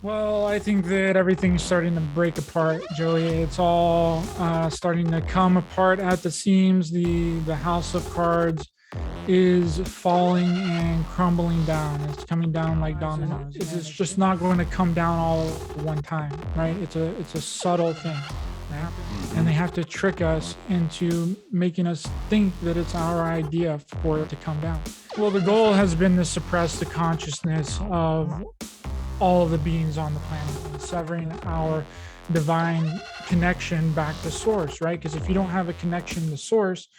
Well, I think that everything's starting to break apart, Joey. It's all starting to come apart at the seams. The house of cards is falling and crumbling down. It's coming down like dominoes. It's just not going to come down all at one time, right? It's a subtle thing, right? And they have to trick us into making us think that it's our idea for it to come down. Well, the goal has been to suppress the consciousness of all of the beings on the planet and severing our divine connection back to source, right? Because if you don't have a connection to source,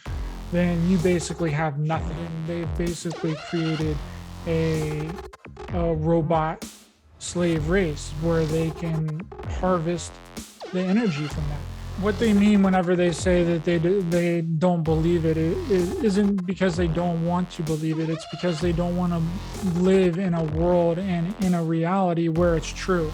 then you basically have nothing. They've basically created a robot slave race where they can harvest the energy from that. What they mean whenever they say that they don't believe it isn't because they don't want to believe it. It's because they don't want to live in a world and in a reality where it's true.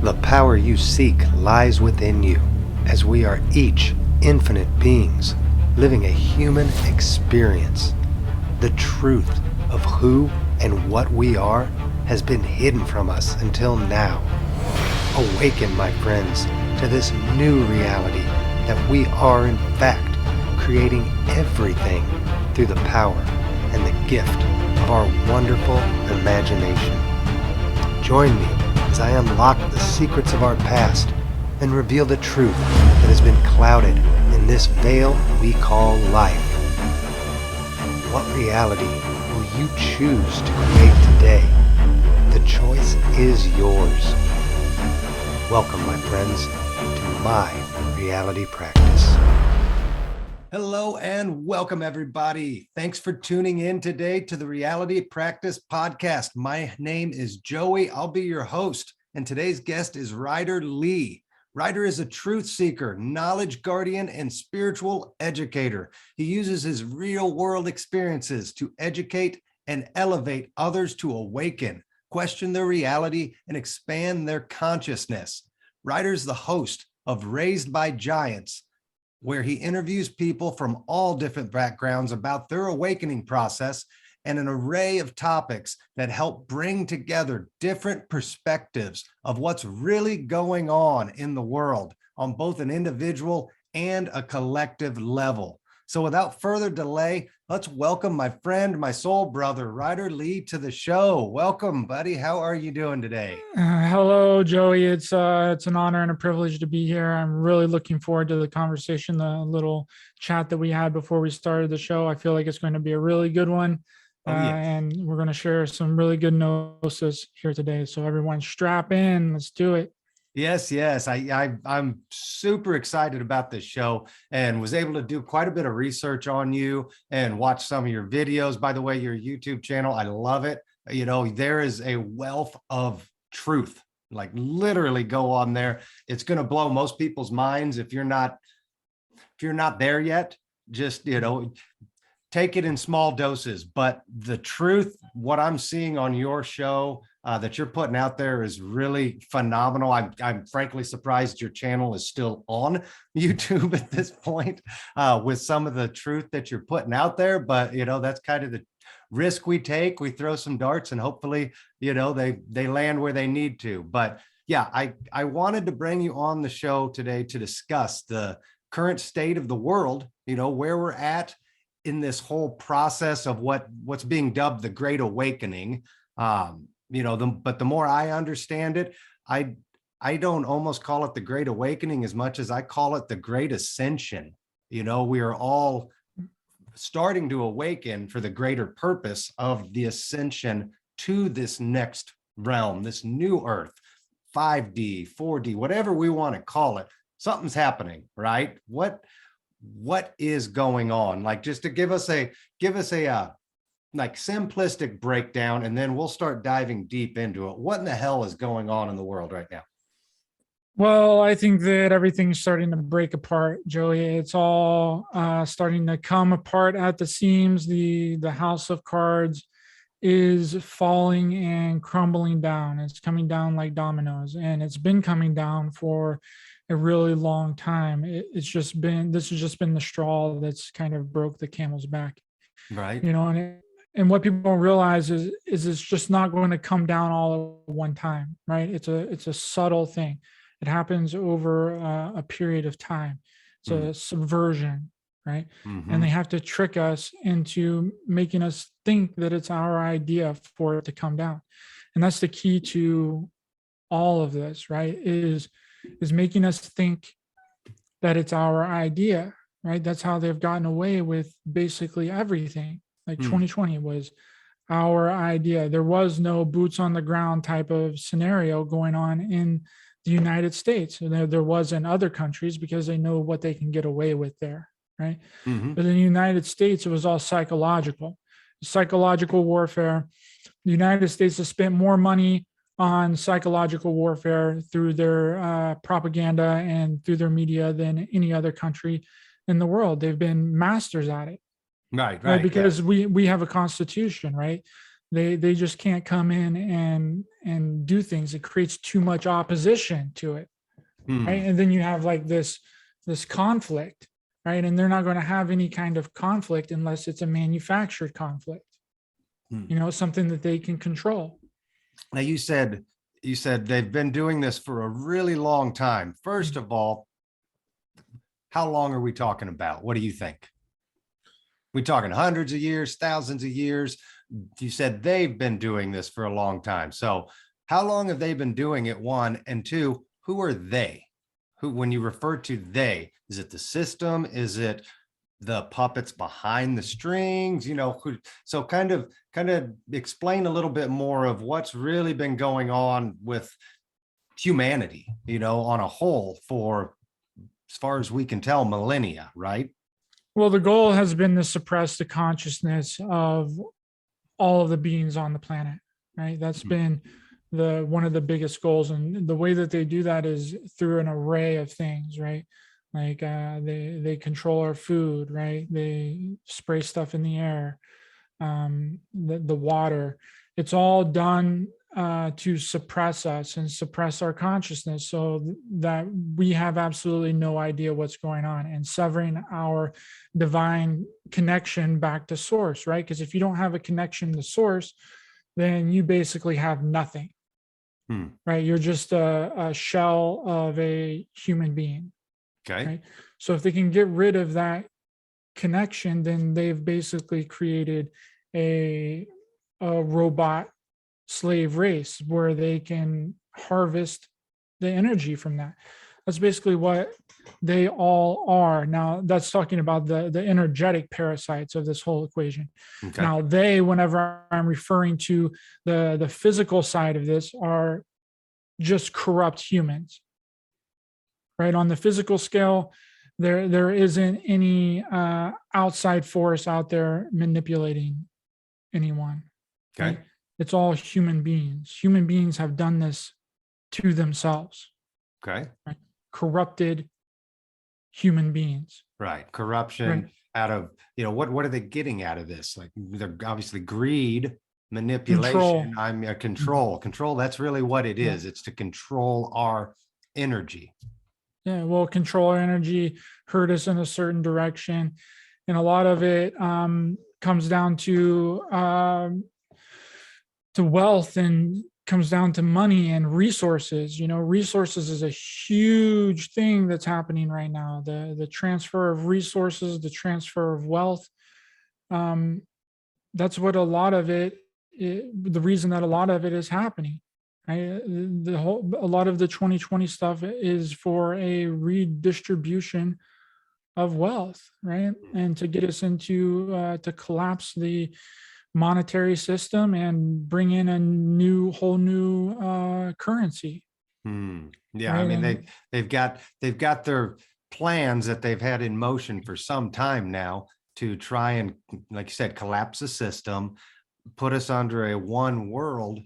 The power you seek lies within you, as we are each infinite beings living a human experience. The truth of who and what we are has been hidden from us until now. Awaken, my friends, to this new reality that we are in fact creating everything through the power and the gift of our wonderful imagination. Join me as I unlock the secrets of our past and reveal the truth that has been clouded in this veil we call life. What reality will you choose to create today? The choice is yours. Welcome, my friends, to my reality practice. Hello and welcome, everybody. Thanks for tuning in today to the Reality Practice Podcast. My name is Joey. I'll be your host, and today's guest is Ryder Lee. Ryder is a truth seeker, knowledge guardian, and spiritual educator. He uses his real-world experiences to educate and elevate others to awaken, question their reality, and expand their consciousness. Ryder's the host of Raised by Giants, where he interviews people from all different backgrounds about their awakening process and an array of topics that help bring together different perspectives of what's really going on in the world on both an individual and a collective level. So without further delay, let's welcome my friend, my soul brother, Ryder Lee, to the show. Welcome, buddy. How are you doing today? Hello, Joey. It's an honor and a privilege to be here. I'm really looking forward to the conversation, the little chat that we had before we started the show. I feel like it's going to be a really good one. And we're going to share some really good gnosis here today. So everyone strap in, let's do it. Yes. I'm super excited about this show and was able to do quite a bit of research on you and watch some of your videos. By the way, your YouTube channel, I love it. You know, there is a wealth of truth, like literally go on there. It's going to blow most people's minds. If you're not there yet, just, take it in small doses. But the truth, what I'm seeing on your show that you're putting out there is really phenomenal. I'm frankly surprised your channel is still on YouTube at this point with some of the truth that you're putting out there. But, that's kind of the risk we take. We throw some darts and hopefully, they land where they need to. But yeah, I wanted to bring you on the show today to discuss the current state of the world, where we're at in this whole process of what's being dubbed the Great Awakening. But the more I understand it, I don't almost call it the Great Awakening as much as I call it the Great Ascension. We are all starting to awaken for the greater purpose of the ascension to this next realm, this new earth, 5D, 4D, whatever we want to call it. Something's happening, right? What is going on? Like, just to give us a like simplistic breakdown, and then we'll start diving deep into it. What in the hell is going on in the world right now? Well, I think that everything's starting to break apart, Joey. It's all starting to come apart at the seams. The house of cards is falling and crumbling down. It's coming down like dominoes, and it's been coming down for a really long time. This has just been the straw that's kind of broke the camel's back. Right. And what people don't realize is it's just not going to come down all at one time, right? It's a subtle thing. It happens over a period of time. It's a subversion, right? And they have to trick us into making us think that it's our idea for it to come down. And that's the key to all of this, right? Is making us think that it's our idea, right? That's how they've gotten away with basically everything. Like 2020 was our idea. There was no boots on the ground type of scenario going on in the United States. And there was in other countries because they know what they can get away with there, right? But in the United States, it was all psychological warfare. The United States has spent more money on psychological warfare through their propaganda and through their media than any other country in the world. They've been masters at it. Right. Because we have a constitution, right? They just can't come in and do things. It creates too much opposition to it. Right. And then you have like this conflict, right? And they're not going to have any kind of conflict unless it's a manufactured conflict, something that they can control. Now you said they've been doing this for a really long time. First of all, how long are we talking about? What do you think? We talking hundreds of years, thousands of years? You said they've been doing this for a long time. So how long have they been doing it? One, and two, who are they? Who, when you refer to they, is it the system? Is it the puppets behind the strings? So kind of explain a little bit more of what's really been going on with humanity, on a whole for, as far as we can tell, millennia, right? Well, the goal has been to suppress the consciousness of all of the beings on the planet, right? That's been one of the biggest goals. And the way that they do that is through an array of things, right? Like they control our food, right? They spray stuff in the air, the water. It's all done to suppress us and suppress our consciousness so that we have absolutely no idea what's going on, and severing our divine connection back to source, right? Because if you don't have a connection to source, then you basically have nothing, right? You're just a shell of a human being. Okay. Right? So if they can get rid of that connection, then they've basically created a robot slave race where they can harvest the energy from that. That's basically what they all are. Now, that's talking about the energetic parasites of this whole equation. Okay. Now, whenever I'm referring to the physical side of this, are just corrupt humans. Right? On the physical scale, there isn't any outside force out there manipulating anyone. Okay. Right? It's all human beings. Human beings have done this to themselves. Okay. Right? Corrupted human beings. Right. Corruption, right. Out of, what are they getting out of this? Like, they're obviously greed, manipulation, control. Control, that's really what it is. It's to control our energy. Yeah, well, control our energy, hurt us in a certain direction. And a lot of it comes down to wealth, and comes down to money and resources. Resources is a huge thing that's happening right now. The transfer of resources, the transfer of wealth. That's what a lot of the reason that a lot of it is happening. Right? A lot of the 2020 stuff is for a redistribution of wealth, right? And to get us into to collapse the monetary system and bring in a whole new currency. Yeah, right? I mean, they've got their plans that they've had in motion for some time now to try and, like you said, collapse the system, put us under a one world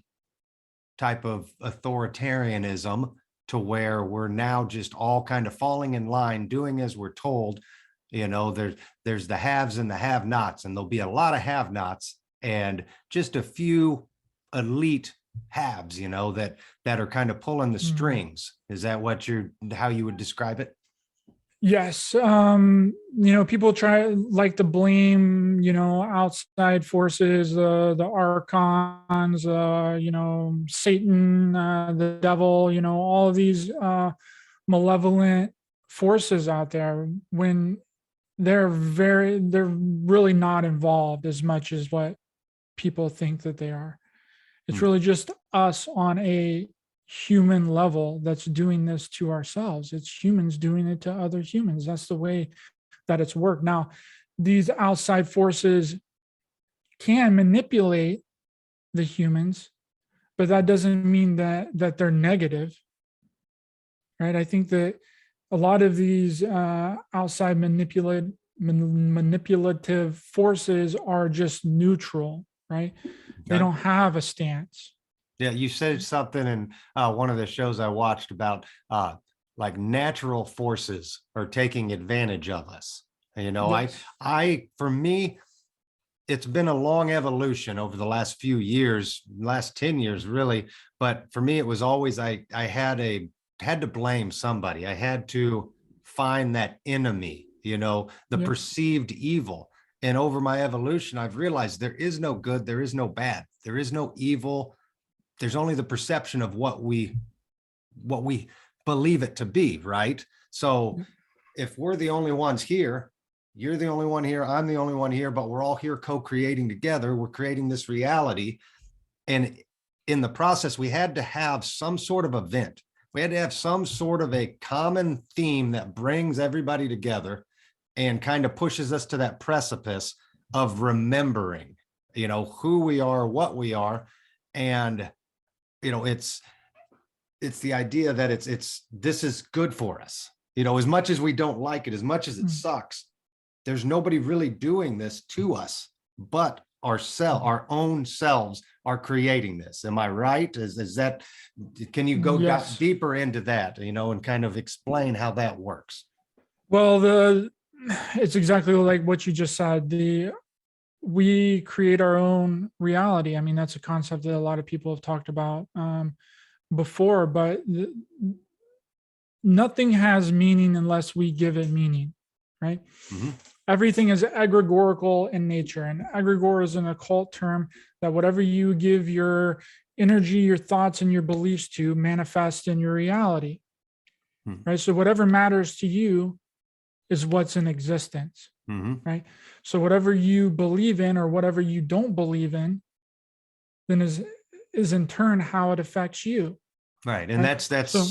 type of authoritarianism, to where we're now just all kind of falling in line, doing as we're told. There's the haves and the have-nots, and there'll be a lot of have-nots and just a few elite haves, that are kind of pulling the strings. Is that how you would describe it? Yes. People like to blame, outside forces, the archons, Satan, the devil, all of these malevolent forces out there when they're really not involved as much as what people think that they are. It's Hmm. really just us on a human level that's doing this to ourselves. It's humans doing it to other humans. That's the way that it's worked. Now, these outside forces can manipulate the humans, but that doesn't mean that they're negative, right? I think that a lot of these outside manipulative forces are just neutral, right? They Okay. don't have a stance. Yeah, you said something in one of the shows I watched about like natural forces are taking advantage of us. You know, Yes. for me, it's been a long evolution over the last few years, last 10 years, really. But for me, it was always I had to blame somebody. I had to find that enemy, the Yep. perceived evil. And over my evolution, I've realized there is no good, there is no bad, there is no evil. There's only the perception of what we believe it to be, right? So Yep. if we're the only ones here, you're the only one here, I'm the only one here, but we're all here co-creating together. We're creating this reality. And in the process, we had to have some sort of event. We had to have some sort of a common theme that brings everybody together and kind of pushes us to that precipice of remembering, who we are, what we are. And it's the idea that this is good for us, as much as we don't like it, as much as it sucks. There's nobody really doing this to us but our own selves are creating this. Am I right? Is that, can you go Yes. deeper into that, and kind of explain how that works? Well, it's exactly like what you just said. We create our own reality. I mean, that's a concept that a lot of people have talked about before, but nothing has meaning unless we give it meaning, right? Mm-hmm. Everything is egregorical in nature, and egregore is an occult term that whatever you give your energy, your thoughts, and your beliefs to manifest in your reality, right? So whatever matters to you is what's in existence, right? So whatever you believe in or whatever you don't believe in, then is in turn how it affects you. Right. And Right? that's So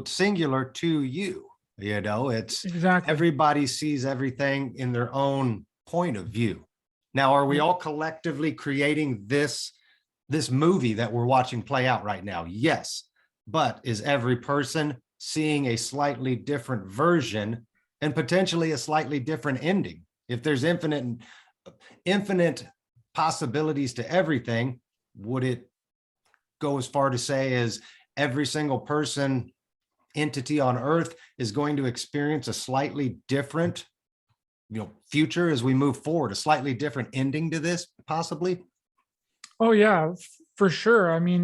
singular to you. It's exactly. everybody sees everything in their own point of view. Now, are we all collectively creating this movie that we're watching play out right now? Yes. But is every person seeing a slightly different version and potentially a slightly different ending? If there's infinite possibilities to everything, would it go as far to say as every single person, entity on Earth is going to experience a slightly different, future as we move forward, a slightly different ending to this, possibly? Oh yeah, for sure. I mean,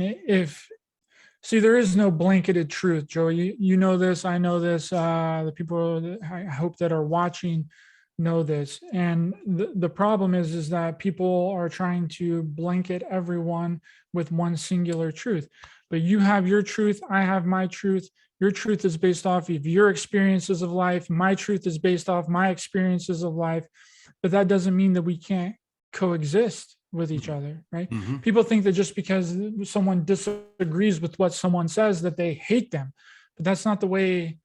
there is no blanketed truth, Joey. You know this, I know this. The people that I hope that are watching know this. And the problem is that people are trying to blanket everyone with one singular truth. But you have your truth, I have my truth. Your truth is based off of your experiences of life. My truth is based off my experiences of life. But that doesn't mean that we can't coexist with each other, right? Mm-hmm. People think that just because someone disagrees with what someone says that they hate them, but that's not the way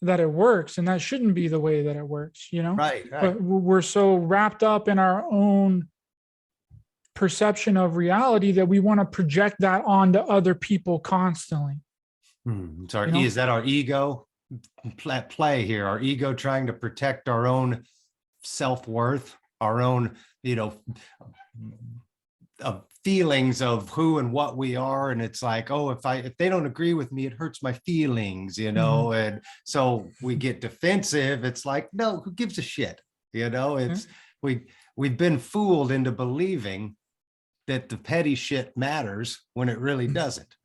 that it works, and that shouldn't be the way that it works, Right. But we're so wrapped up in our own perception of reality that we want to project that onto other people constantly. So is that our ego at play here? Our ego trying to protect our own self-worth, our own, feelings of who and what we are. And it's like, oh, if they don't agree with me, it hurts my feelings, and so we get defensive. It's like, no, who gives a shit? It's we've been fooled into believing that the petty shit matters when it really doesn't.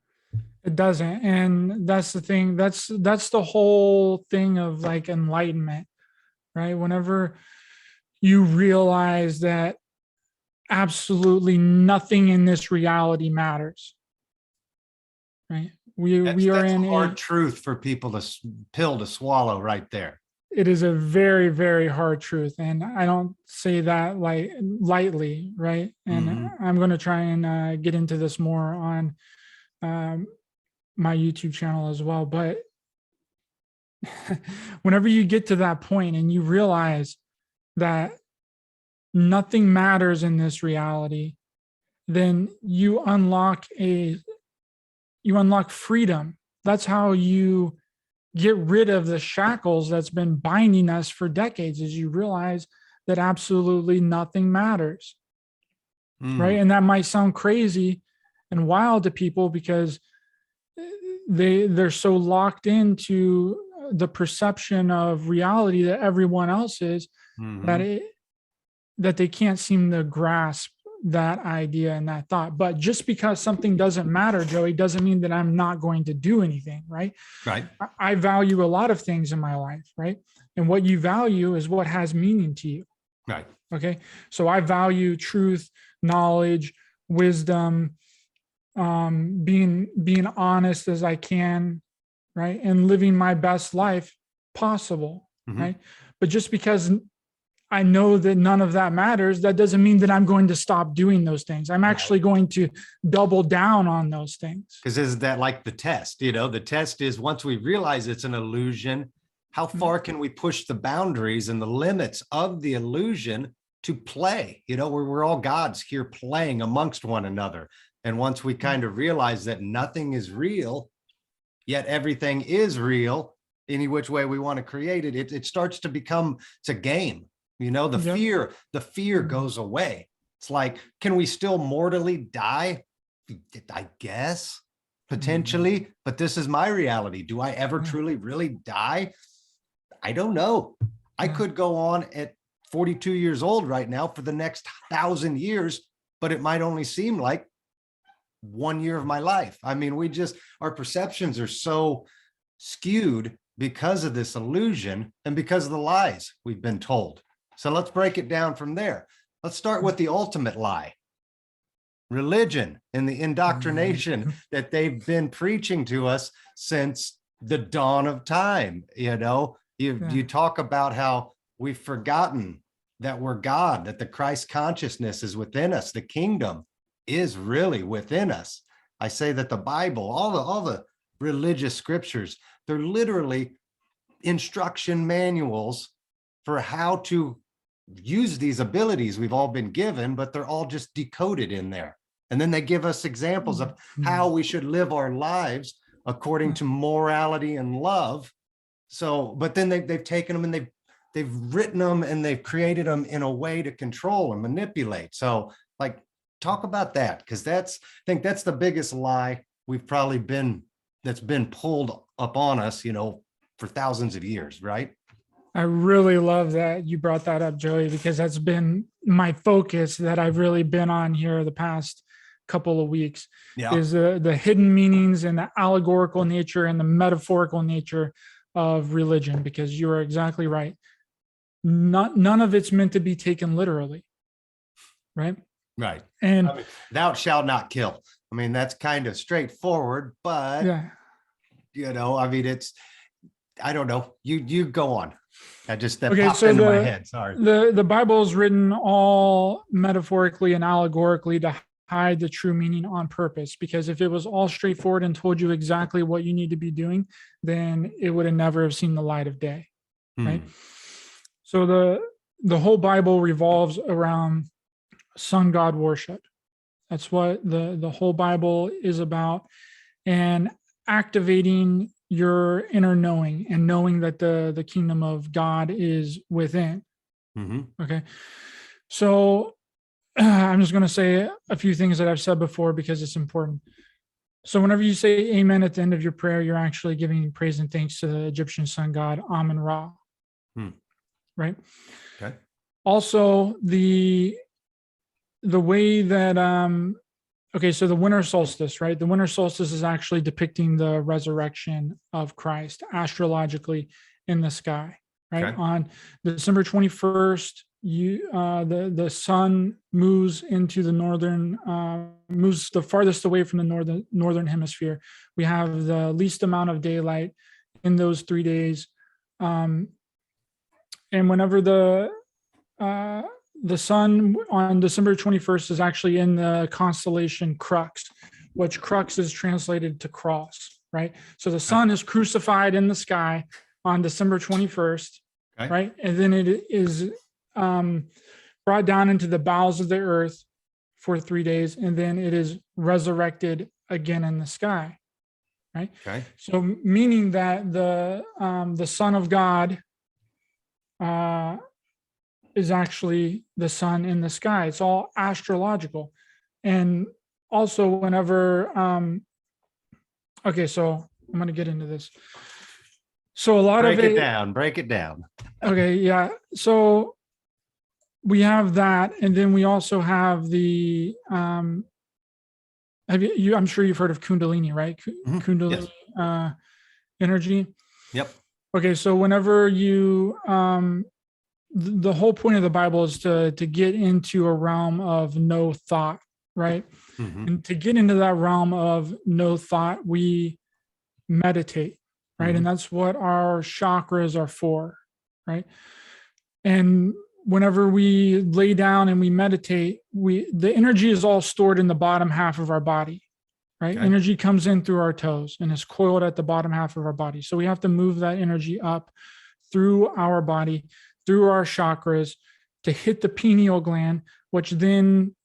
It doesn't. And that's the thing. That's the whole thing of like enlightenment, right? Whenever you realize that absolutely nothing in this reality matters, right? We are That's in a hard a, truth for people to pill to swallow right there. it is a very, very hard truth. And I don't say that like lightly, right? And Mhm. I'm going to try and get into this more on um, my YouTube channel as well. But whenever you get to that point and you realize that nothing matters in this reality, then you unlock freedom. That's how you get rid of the shackles that's been binding us for decades, is you realize that absolutely nothing matters. Mm. Right. And that might sound crazy and wild to people because they're so locked into the perception of reality that everyone else is, that Mhm. it that they can't seem to grasp that idea and that thought. But just because something doesn't matter, Joey, doesn't mean that I'm not going to do anything, right? Right. I value a lot of things in my life, right? And what you value is what has meaning to you. Right. Okay. So I value truth, knowledge, wisdom, being honest as I can, right? And living my best life possible, Mhm. right? But just because I know that none of that matters, that doesn't mean that I'm going to stop doing those things. I'm actually going to double down on those things. Because isn't that like the test? You know, the test is once we realize it's an illusion, how far can we push the boundaries and the limits of the illusion to play? You know, we're all gods here playing amongst one another. And once we kind of realize that nothing is real, yet everything is real, any which way we want to create it, it starts to become, it's a game. You know, the fear goes away. It's like, can we still mortally die? I guess potentially, but this is my reality. Do I ever truly really die? I don't know. I could go on at 42 years old right now for the next 1,000 years, but it might only seem like 1 year of my life. I mean, our perceptions are so skewed because of this illusion and because of the lies we've been told. So let's break it down from there. Let's start with the ultimate lie. Religion and the indoctrination that they've been preaching to us since the dawn of time. You know, you talk about how we've forgotten that we're God, that the Christ consciousness is within us. The kingdom is really within us. I say that the Bible, all the religious scriptures, they're literally instruction manuals for how to use these abilities we've all been given, but they're all just decoded in there. And then they give us examples of how we should live our lives according to morality and love. So, but then they've taken them and they've written them and they've created them in a way to control and manipulate. So like, talk about that, because I think that's the biggest lie we've probably that's been pulled up on us, you know, for thousands of years, right? I really love that you brought that up, Joey, because that's been my focus that I've really been on here the past couple of weeks, is the hidden meanings and the allegorical nature and the metaphorical nature of religion, because you are exactly right. None of it's meant to be taken literally, right? Right. And I mean, thou shalt not kill. I mean, that's kind of straightforward, but you know, I mean, I don't know. You go on. That popped into my head. Sorry. The Bible is written all metaphorically and allegorically to hide the true meaning on purpose, because if it was all straightforward and told you exactly what you need to be doing, then it would have never have seen the light of day. Right. So the whole Bible revolves around sun god worship. That's what the whole Bible is about, and activating your inner knowing and knowing that the kingdom of God is within. Okay. So I'm just going to say a few things that I've said before because it's important. So whenever you say amen at the end of your prayer, you're actually giving praise and thanks to the Egyptian sun god Amun-Ra. Right. Okay. Also, the way that okay, so the winter solstice, right? The winter solstice is actually depicting the resurrection of Christ astrologically in the sky, right? Okay. On December 21st, the sun moves into the moves the farthest away from the northern hemisphere. We have the least amount of daylight in those 3 days. And whenever the sun on December 21st is actually in the constellation Crux, which Crux is translated to cross, right? So the sun is crucified in the sky on December 21st, Okay. right? And then it is brought down into the bowels of the earth for 3 days, and then it is resurrected again in the sky, right? Okay. So meaning that the Son of God is actually the sun in the sky. It's all astrological. And also whenever okay, so I'm going to get into this. So a lot Break of it down. Break it down. Okay, yeah. So we have that, and then we also have the have you I'm sure you've heard of Kundalini, right? Mhm. Kundalini energy. Yep. Okay, so whenever you the whole point of the Bible is to get into a realm of no thought, right? Mhm. And to get into that realm of no thought, we meditate, right? And that's what our chakras are for, right? And whenever we lay down and we meditate, the energy is all stored in the bottom half of our body, right? Okay. Energy comes in through our toes and is coiled at the bottom half of our body. So we have to move that energy up through our body, through our chakras, to hit the pineal gland, which then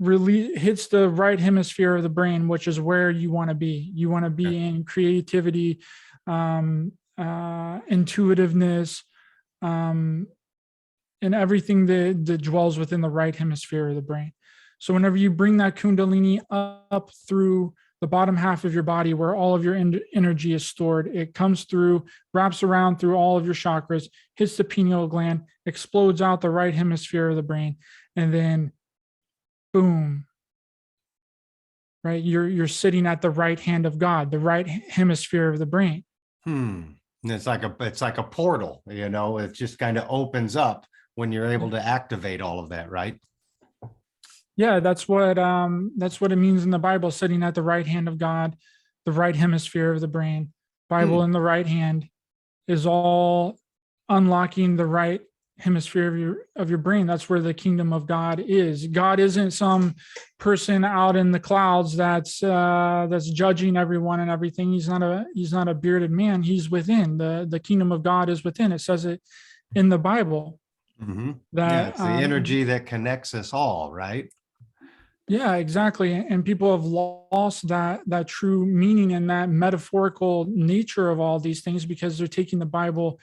really hits the right hemisphere of the brain, which is where you want to be. You want to be in creativity, intuitiveness, and everything that dwells within the right hemisphere of the brain. So whenever you bring that Kundalini up through the bottom half of your body where all of your energy is stored, it comes through, wraps around through all of your chakras, hits the pineal gland, explodes out the right hemisphere of the brain, and then boom, right? You're sitting at the right hand of God, the right hemisphere of the brain. And it's like a portal, it just kind of opens up when you're able to activate all of that, right? Yeah, that's what it means in the Bible, sitting at the right hand of God, the right hemisphere of the brain. Bible in the right hand is all unlocking the right hemisphere of your brain. That's where the kingdom of God is. God isn't some person out in the clouds that's judging everyone and everything. He's not a bearded man. He's within. The kingdom of God is within. It says it in the Bible. That It's the energy that connects us all, right? Yeah, exactly. And people have lost that true meaning and that metaphorical nature of all these things because they're taking the Bible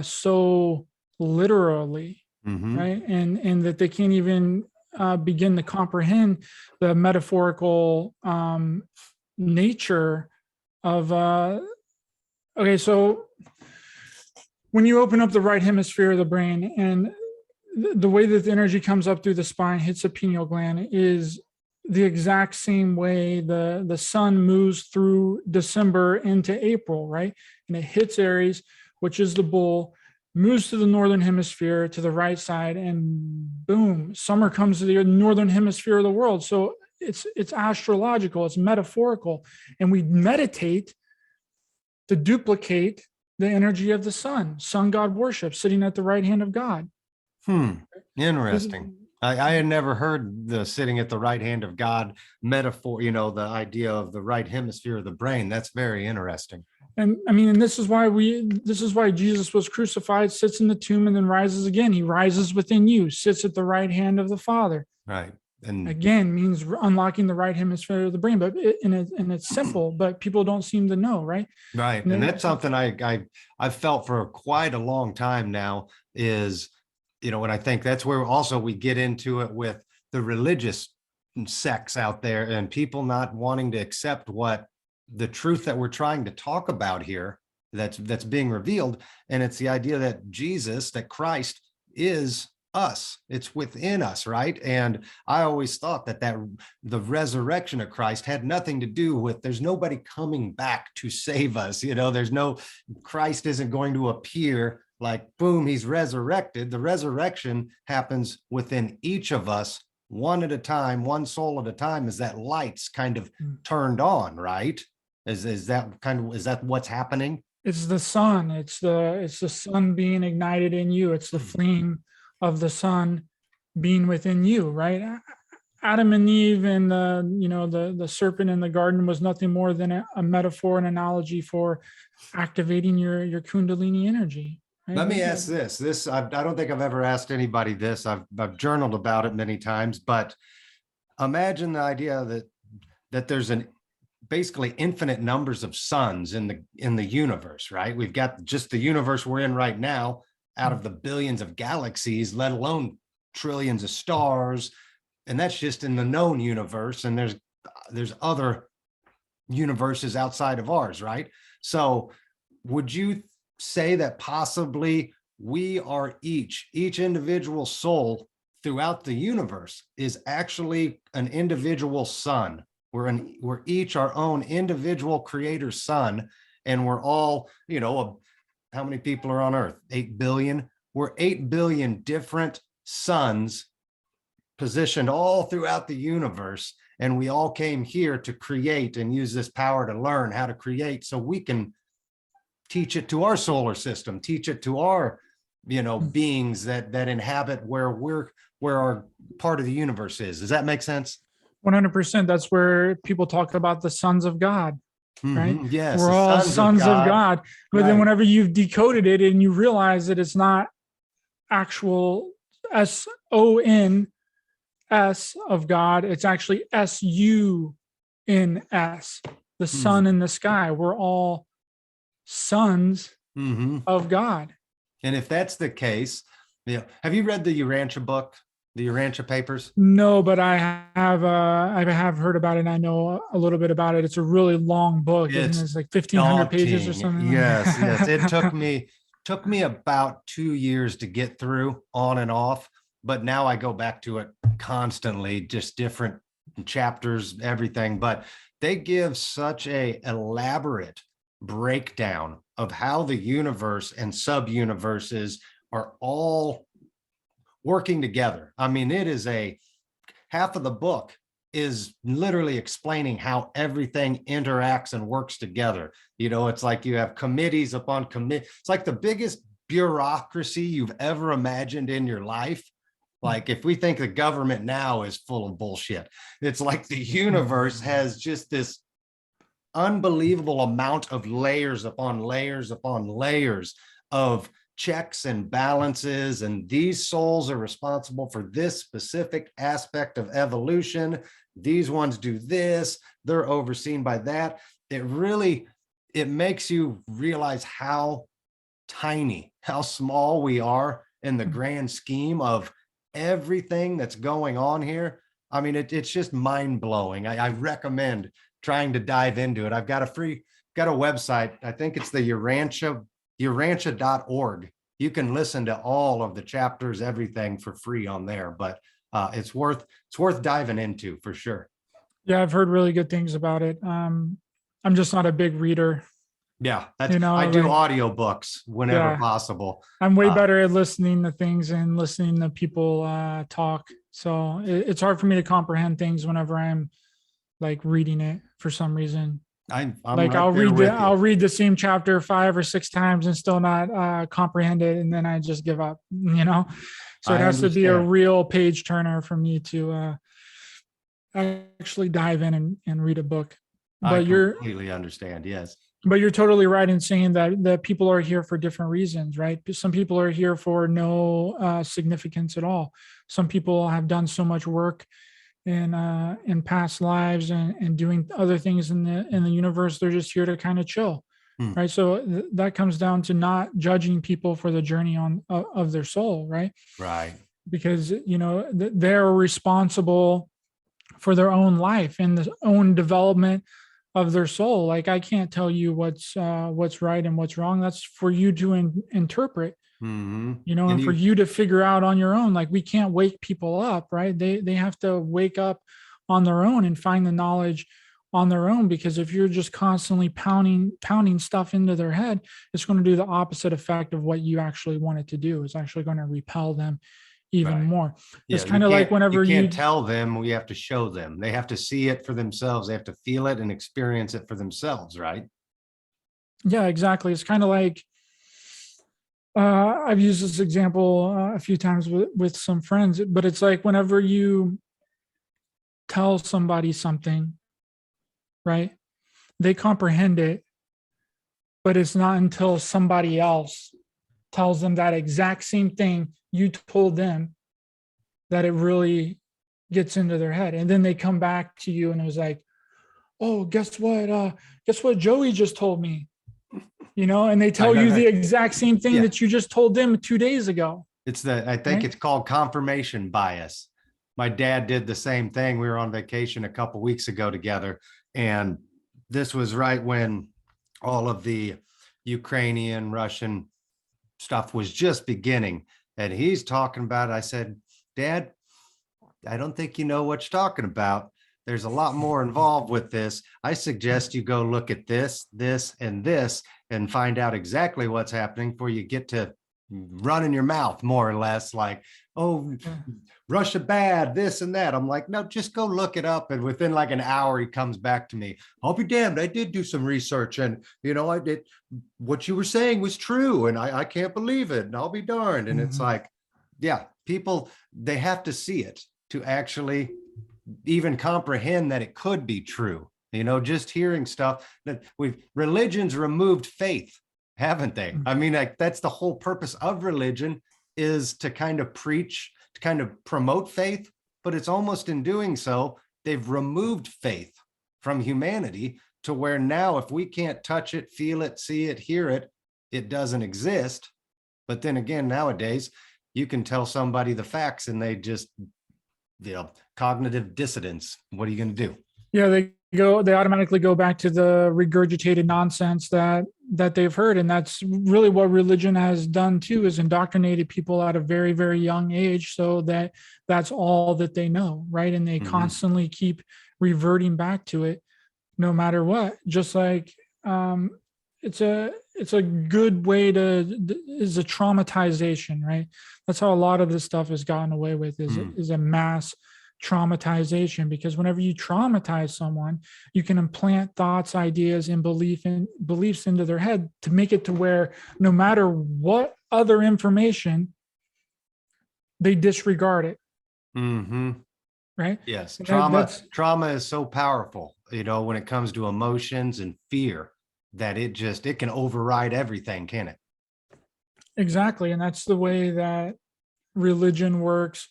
so literally, right? And that they can't even begin to comprehend the metaphorical nature of okay, so when you open up the right hemisphere of the brain, and the way that the energy comes up through the spine, hits the pineal gland, is the exact same way the sun moves through December into April, right? And it hits Aries, which is the bull, moves to the northern hemisphere to the right side, and boom, summer comes to the northern hemisphere of the world. So it's astrological, it's metaphorical, and we meditate to duplicate the energy of the sun god worship, sitting at the right hand of God. Interesting. I had never heard the sitting at the right hand of God metaphor, the idea of the right hemisphere of the brain. That's very interesting. And I mean, and this is why Jesus was crucified, sits in the tomb, and then rises again. He rises within you, sits at the right hand of the Father. Right. And again, means unlocking the right hemisphere of the brain, but it's simple, but people don't seem to know, right? Right. And that's something I've felt for quite a long time now is, and I think that's where also we get into it with the religious sects out there and people not wanting to accept what the truth that we're trying to talk about here that's being revealed. And it's the idea that Christ is us. It's within us, right? And I always thought that the resurrection of Christ had nothing to do with, there's nobody coming back to save us. There's no, Christ isn't going to appear like, boom, he's resurrected. The resurrection happens within each of us, one at a time, one soul at a time, as that light's kind of turned on, right? Is that what's happening? It's the sun. It's the sun being ignited in you. It's the flame of the sun being within you, right? Adam and Eve and the serpent in the garden was nothing more than a metaphor, an analogy for activating your Kundalini energy. Right? Let me ask this. I don't think I've ever asked anybody this. I've journaled about it many times, but imagine the idea that there's basically infinite numbers of suns in the universe, right? We've got just the universe we're in right now, out of the billions of galaxies, let alone trillions of stars. And that's just in the known universe. And there's other universes outside of ours, right? So would you say that possibly we are each individual soul throughout the universe is actually an individual sun? We're each our own individual creator sun, and we're all, how many people are on Earth? 8 billion. We're 8 billion different suns positioned all throughout the universe. And we all came here to create and use this power to learn how to create so we can teach it to our solar system, teach it to our, beings that inhabit where our part of the universe is. Does that make sense? 100%. That's where people talk about the sons of God. Right? Yes, we're all sons of God. But then whenever you've decoded it and you realize that it's not actual SONS of God, it's actually SUNS, the sun in the sky. We're all sons of God. And if that's the case, have you read the Urantia book, the Urantia papers? No, but I have heard about it. And I know a little bit about it. It's a really long book. It's like 1,500 pages or something. Yes. It took me about 2 years to get through, on and off. But now I go back to it constantly, just different chapters, everything. But they give such a elaborate breakdown of how the universe and sub-universes are all working together. I mean, it is half of the book is literally explaining how everything interacts and works together. It's like you have committees upon committee. It's like the biggest bureaucracy you've ever imagined in your life. Like if we think the government now is full of bullshit, it's like the universe has just this unbelievable amount of layers upon layers upon layers of checks and balances, and these souls are responsible for this specific aspect of evolution. These ones do this, they're overseen by that. It makes you realize how tiny, how small we are in the grand scheme of everything that's going on here. I mean, it's just mind-blowing. I recommend trying to dive into it. I've got a website. I think it's the Urantia.org. You can listen to all of the chapters, everything for free on there, but it's worth diving into for sure. Yeah, I've heard really good things about it. I'm just not a big reader. Yeah, I do audiobooks whenever possible. I'm way better at listening to things and listening to people talk. So it's hard for me to comprehend things whenever I'm like reading it for some reason. I'm like right I'll read the same chapter 5 or 6 times and still not comprehend it, and then I just give up. So it has to be a real page turner for me to actually dive in and read a book. But I completely understand. Yes. But you're totally right in saying that people are here for different reasons, right? Some people are here for no significance at all. Some people have done so much work in past lives and doing other things in the universe. They're just here to kind of chill, right? So that comes down to not judging people for the journey of their soul, right? Right. Because they're responsible for their own life and the own development of their soul. Like I can't tell you what's right and what's wrong. That's for you to interpret Mm-hmm. and for you to figure out on your own. Like, we can't wake people up, right? They have to wake up on their own and find the knowledge on their own, because if you're just constantly pounding stuff into their head, it's going to do the opposite effect of what you actually want it to do. It's actually going to repel them even Right. more. It's Yeah, kind of like whenever you can't tell them, we have to show them. They have to see it for themselves. They have to feel it and experience it for themselves, right? Yeah, exactly. It's kind of like, I've used this example a few times with some friends, but it's like whenever you tell somebody something, right? They comprehend it, but it's not until somebody else tells them that exact same thing you told them that it really gets into their head. And then they come back to you and it was like, oh, guess what? Guess what Joey just told me? And they tell you the exact same thing that you just told them 2 days ago. I think it's called confirmation bias. My dad did the same thing. We were on vacation a couple weeks ago together, and this was right when all of the Ukrainian, Russian stuff was just beginning. And he's talking about it. I said, Dad, I don't think you know what you're talking about. There's a lot more involved with this. I suggest you go look at this, and this, and find out exactly what's happening before you get to running your mouth, more or less, like, oh, Russia bad, this and that. I'm like, no, just go look it up. And within like an hour, he comes back to me. I'll be damned. I did do some research, and I did. What you were saying was true, and I can't believe it. And I'll be darned. And it's like, yeah, people, they have to see it to actually even comprehend that it could be true. Just hearing stuff that religion's removed faith, haven't they? I mean, like, that's the whole purpose of religion, is to kind of preach, to kind of promote faith, but it's almost in doing so, they've removed faith from humanity to where now if we can't touch it, feel it, see it, hear it, it doesn't exist. But then again, nowadays, you can tell somebody the facts and they just, cognitive dissonance. What are you going to do? Yeah, they automatically go back to the regurgitated nonsense that they've heard. And that's really what religion has done too, is indoctrinated people at a very, very young age, so that that's all that they know, right? And they constantly keep reverting back to it no matter what. Just like it's a good way is a traumatization, right? That's how a lot of this stuff has gotten away with, is a mass traumatization, because whenever you traumatize someone, you can implant thoughts, ideas, and beliefs into their head to make it to where no matter what other information, they disregard it. Right? Yes. Trauma is so powerful, when it comes to emotions and fear, that it can override everything, can it? Exactly. And that's the way that religion works.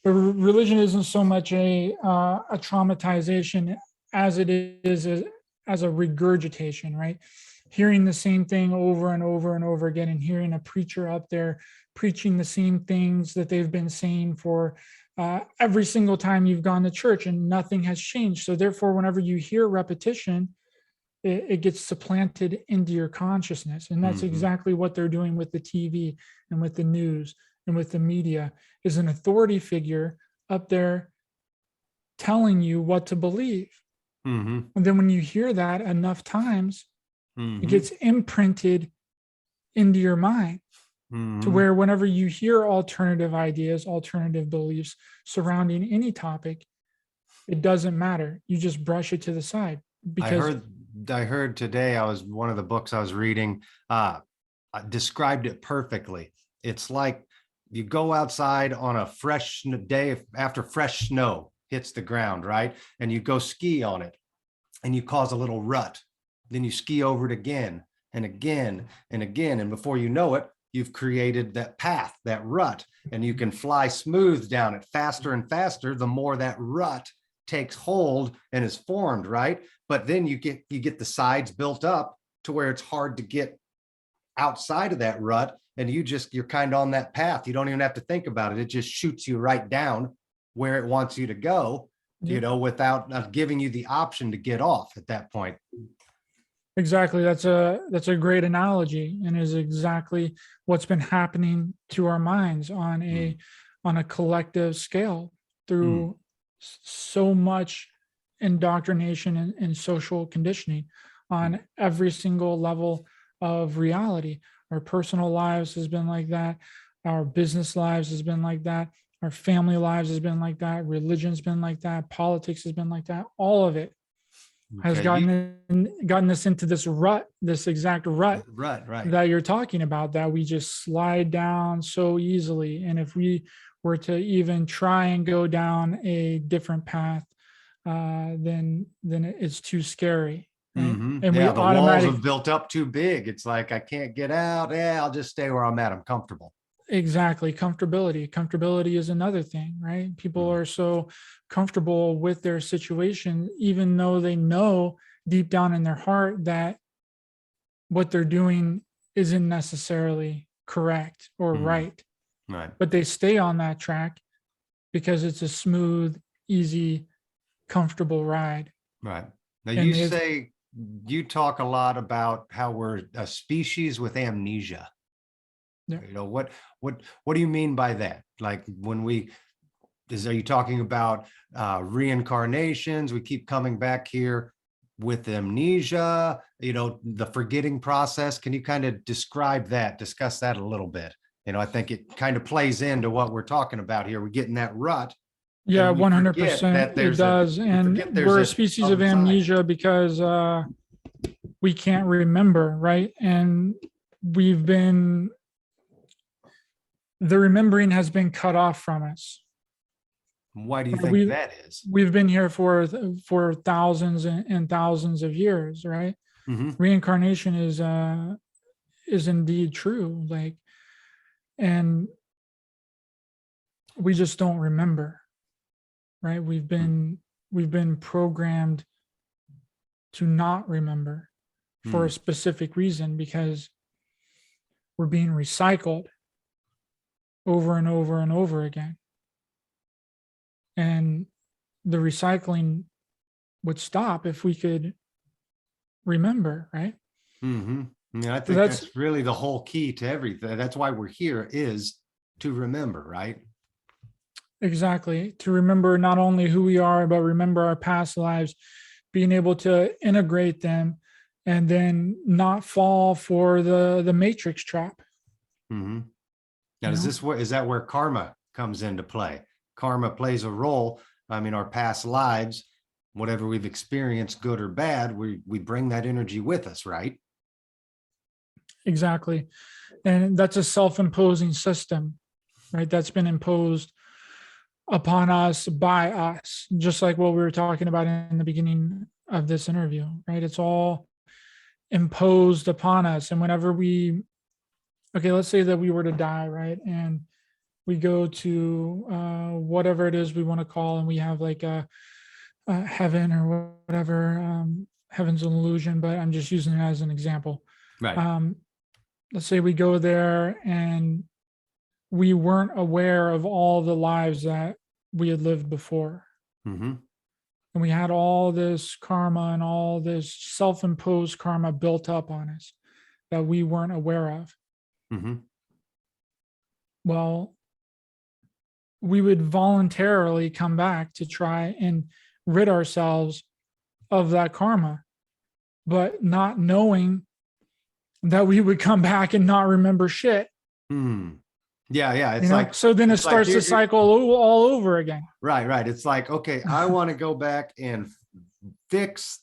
But religion isn't so much a traumatization as it is as a regurgitation, right? Hearing the same thing over and over and over again, and hearing a preacher up there preaching the same things that they've been saying for every single time you've gone to church, and nothing has changed. So therefore, whenever you hear repetition, it gets supplanted into your consciousness. And that's exactly what they're doing with the TV and with the news and with the media, is an authority figure up there telling you what to believe. And then when you hear that enough times, it gets imprinted into your mind, to where whenever you hear alternative ideas, alternative beliefs surrounding any topic, it doesn't matter. You just brush it to the side. Because I heard today, one of the books I was reading described it perfectly. It's like you go outside on a fresh day after fresh snow hits the ground, right? And you go ski on it and you cause a little rut. Then you ski over it again and again and again. And before you know it, you've created that path, that rut, and you can fly smooth down it faster and faster the more that rut takes hold and is formed, right? But then you get the sides built up to where it's hard to get outside of that rut, and you're kind of on that path. You don't even have to think about it. It just shoots you right down where it wants you to go, without giving you the option to get off at that point. Exactly. That's a great analogy, and is exactly what's been happening to our minds on a collective scale Mm. through so much indoctrination and social conditioning on every single level of reality. Our personal lives has been like that. Our business lives has been like that. Our family lives has been like that. Religion's been like that. Politics has been like that. All of it has Okay. You, gotten us into this rut, this exact rut right. that you're talking about, that we just slide down so easily. And if we were to even try and go down a different path, then it's too scary, right? And we Yeah, the walls automatic have built up too big. It's like I can't get out. Yeah, I'll just stay where I'm at. I'm comfortable. Exactly. Comfortability is another thing, right? People Mm. are so comfortable with their situation, even though they know deep down in their heart that what they're doing isn't necessarily correct or Mm. right, Right. but they stay on that track because it's a smooth, easy, comfortable ride. Right. Now And you it's say you talk a lot about how we're a species with amnesia. yeah, You know, what do you mean by that? Like when are you talking about reincarnations? We keep coming back here with amnesia, you know, the forgetting process. Can you kind of discuss that a little bit? You know, I think it kind of plays into what we're talking about here. We get in that rut yeah, and we forget 100% that it does. we And forget there's we're a an species of other side. amnesia because we can't remember, right? And we've been, the remembering has been cut off from us. Why do you Right? think that is? We've been here for thousands and thousands of years, right? Mm-hmm. Reincarnation is indeed true. Like, and we just don't remember, right? We've been programmed to not remember for a specific reason, because we're being recycled over and over and over again. And the recycling would stop if we could remember, right? Mm-hmm. Yeah, I So think that's that's really the whole key to everything. That's why we're here, is to remember, right? exactly, to remember not only who we are, but remember our past lives, being able to integrate them and then not fall for the matrix trap. Mm-hmm. Now, You know, is that where karma comes into play? Karma plays a role. I mean, our past lives, whatever we've experienced, good or bad, we bring that energy with us, right? exactly. And that's a self-imposing system, right? That's been imposed upon us by us, just like what we were talking about in the beginning of this interview, right? It's all imposed upon us. And whenever okay, let's say that we were to die, right? And we go to whatever it is we want to call, and we have like a heaven or whatever. Heaven's an illusion, but I'm just using it as an example. Right. Let's say we go there and we weren't aware of all the lives that we had lived before. Mm-hmm. And we had all this karma and all this self-imposed karma built up on us that we weren't aware of. Mm-hmm. Well, we would voluntarily come back to try and rid ourselves of that karma, but not knowing that we would come back and not remember shit. Hmm. Yeah. You It's know, like, so then it it's like starts the cycle all over again. right. It's like, okay, I want to go back and fix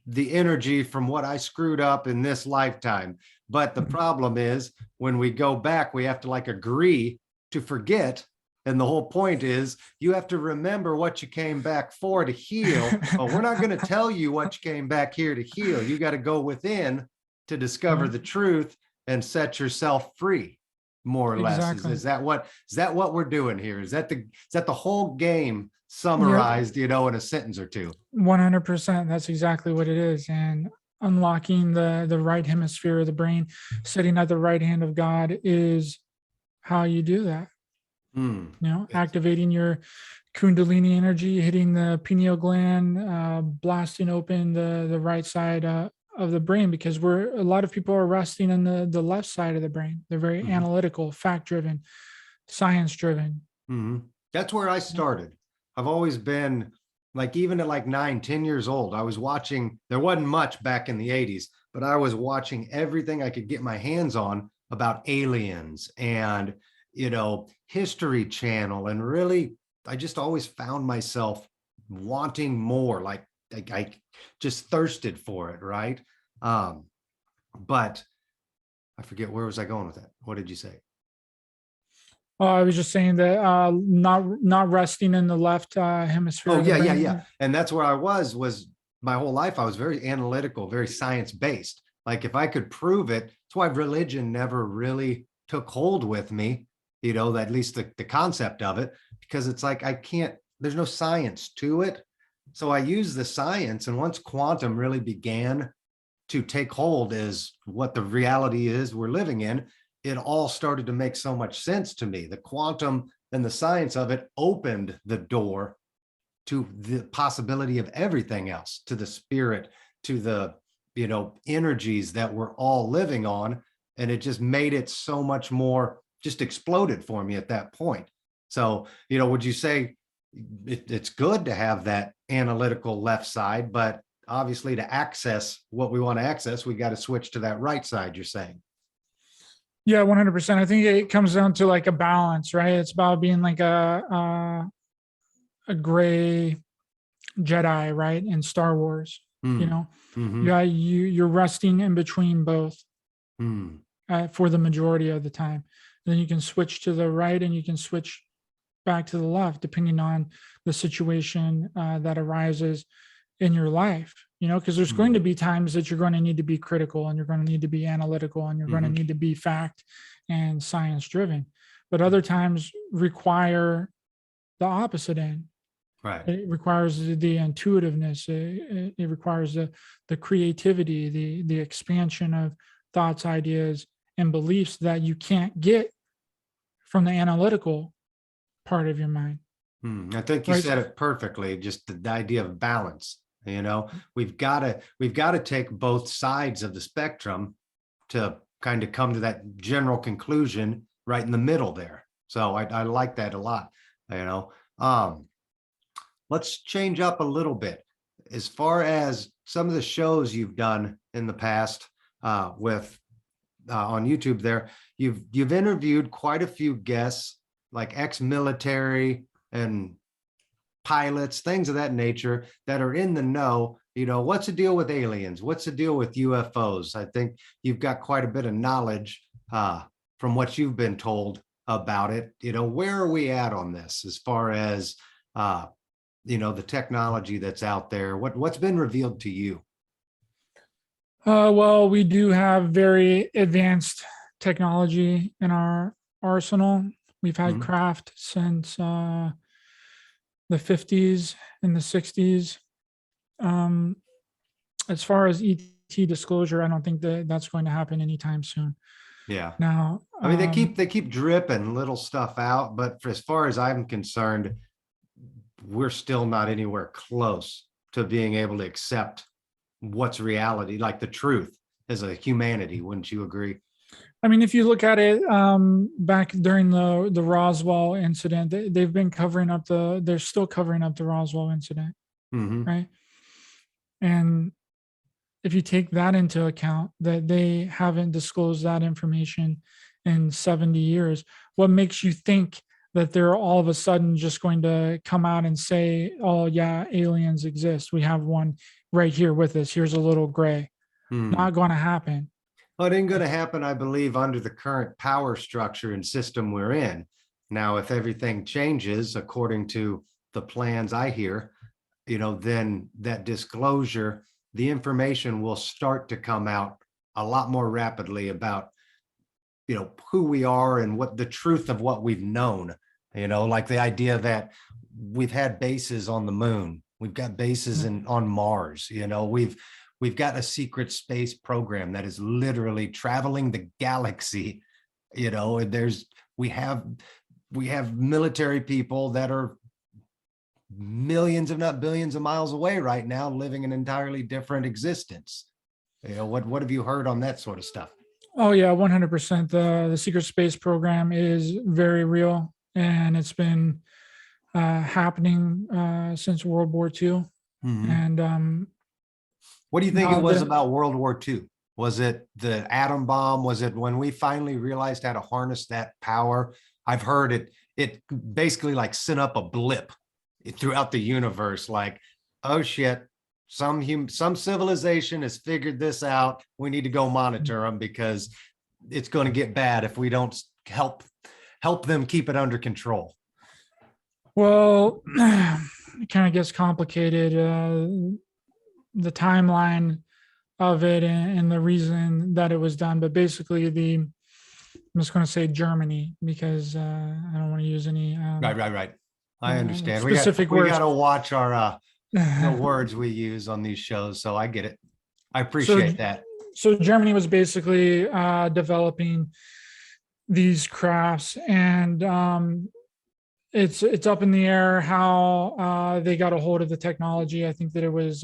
the energy from what I screwed up in this lifetime. But the problem is, when we go back, we have to like agree to forget. And the whole point is you have to remember what you came back for to heal. But we're not going to tell you what you came back here to heal. You got to go within to discover the truth and set yourself free, more or less. Exactly. Is that what we're doing here? Is that the whole game summarized, you know, in a sentence or two? 100%. That's exactly what it is. And unlocking the right hemisphere of the brain, sitting at the right hand of God, is how you do that. You know, activating your Kundalini energy, hitting the pineal gland, blasting open the right side of the brain, because a lot of people are resting in the left side of the brain. They're very Mhm. analytical, fact driven, science driven. That's where I started. I've always been like, even at like 9, 10 years old, I was watching, there wasn't much back in the 80s, but I was watching everything I could get my hands on about aliens and, History Channel. And really, I just always found myself wanting more, like I just thirsted for it. Right. But I forget, where was I going with that? What did you say? I was just saying that not resting in the left hemisphere Oh, of the yeah. brain. And that's where I was my whole life. I was very analytical, very science based. Like, if I could prove it, that's why religion never really took hold with me, at least the concept of it, because it's like, there's no science to it. So I use the science. And once quantum really began to take hold as what the reality is we're living in, it all started to make so much sense to me. The quantum and the science of it opened the door to the possibility of everything else, to the spirit, to the, energies that we're all living on. And it just made it so much more, just exploded for me at that point. So, would you say it's good to have that analytical left side, but obviously to access what we want to access, we got to switch to that right side, you're saying? Yeah, 100%. I think it comes down to like a balance, right? It's about being like a gray Jedi, right? In Star Wars, you're resting in between both for the majority of the time. And then you can switch to the right, and you can switch back to the left, depending on the situation that arises in your life, because there's going to be times that you're going to need to be critical, and you're going to need to be analytical, and you're going to need to be fact and science driven. But other times require the opposite end. Right. It requires the intuitiveness. It requires the creativity, the expansion of thoughts, ideas, and beliefs that you can't get from the analytical part of your mind. I think you said it perfectly. Just the idea of balance. We've got to take both sides of the spectrum to kind of come to that general conclusion right in the middle there. So I like that a lot. Let's change up a little bit as far as some of the shows you've done in the past with on YouTube. There, you've interviewed quite a few guests, like ex-military and pilots, things of that nature, that are in the know. What's the deal with aliens? What's the deal with UFOs? I think you've got quite a bit of knowledge from what you've been told about it. Where are we at on this as far as the technology that's out there? What's been revealed to you? Well, we do have very advanced technology in our arsenal. We've had craft since the 50s and the 60s. As far as ET disclosure, I don't think that that's going to happen anytime soon. Yeah. Now, I mean, they keep dripping little stuff out, but as far as I'm concerned, we're still not anywhere close to being able to accept what's reality, like the truth as a humanity. Wouldn't you agree? I mean, if you look at it back during the Roswell incident, they've been covering up they're still covering up the Roswell incident, right? And if you take that into account, that they haven't disclosed that information in 70 years, what makes you think that they're all of a sudden just going to come out and say, oh yeah, aliens exist, we have one right here with us, here's a little gray? Not going to happen. Well, it ain't going to happen, I believe, under the current power structure and system we're in. Now, if everything changes according to the plans I hear, then that disclosure, the information will start to come out a lot more rapidly about, who we are and what the truth of what we've known, like the idea that we've had bases on the moon. We've got bases on Mars. We've got a secret space program that is literally traveling the galaxy. We have military people that are millions, if not billions of miles away right now, living an entirely different existence. What have you heard on that sort of stuff? Oh yeah, 100%. The secret space program is very real, and it's been happening since World War II. Mhm. And What do you think it now was the about World War II? Was it the atom bomb? Was it when we finally realized how to harness that power? I've heard it basically like sent up a blip throughout the universe, like, oh shit, some civilization has figured this out. We need to go monitor them because it's going to get bad if we don't help them keep it under control. well, it kind of gets complicated. The timeline of it and the reason that it was done, but basically I'm just going to say Germany because I don't want to use any Right. I understand. specific We words. got to watch our the words we use on these shows, so I get it. I so appreciate that. so Germany was basically developing these crafts, and it's up in the air how they got a hold of the technology. I think that it was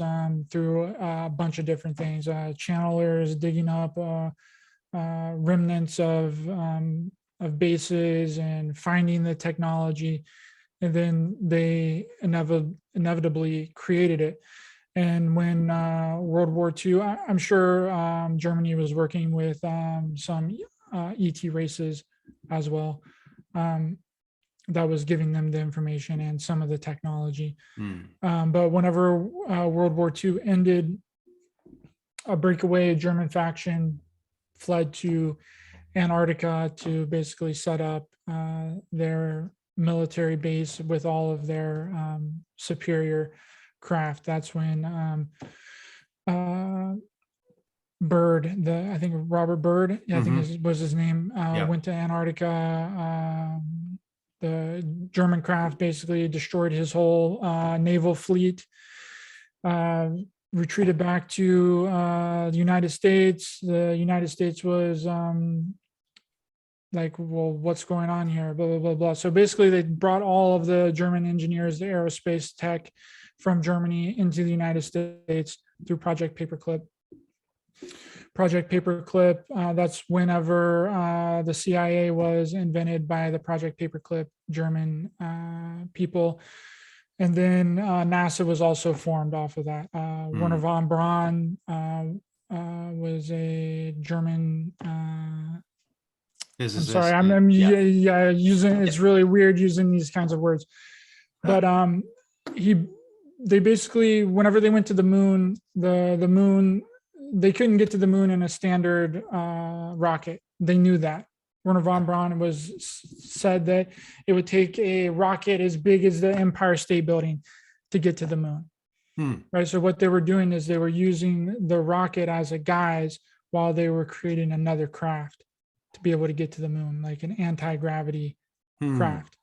through a bunch of different things, channelers digging up remnants of bases and finding the technology, and then they inevitably created it. And when World War II, I'm sure Germany was working with some ET races as well. That was giving them the information and some of the technology. But whenever World War II ended, a breakaway German faction fled to Antarctica to basically set up their military base with all of their superior craft. That's when Byrd, I think Robert Byrd, I think was his name, went to Antarctica. The German craft basically destroyed his whole naval fleet, retreated back to the United States. The United States was like, well, what's going on here? Blah, blah, blah, blah. So basically they brought all of the German engineers, the aerospace tech from Germany into the United States through Project Paperclip. Project Paperclip, that's whenever the CIA was invented by the Project Paperclip German people. And then NASA was also formed off of that. Werner von Braun was a German I'm sorry, I'm using, it's really weird using these kinds of words, but they basically, whenever they went to the moon, the moon, they couldn't get to the moon in a standard rocket. They knew that. Werner von Braun said that it would take a rocket as big as the Empire State Building to get to the moon. Right. So what they were doing is they were using the rocket as a guise while they were creating another craft to be able to get to the moon, like an anti-gravity craft.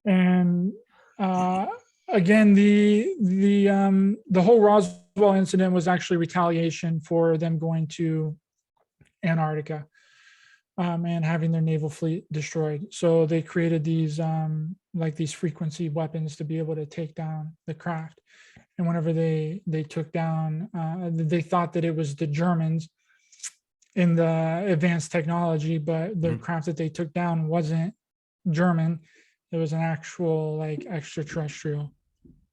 And again, the whole Roswell incident was actually retaliation for them going to Antarctica and having their naval fleet destroyed. So they created these like these frequency weapons to be able to take down the craft. And whenever they took down, they thought that it was the Germans in the advanced technology, but the craft that they took down wasn't German. It was an actual like extraterrestrial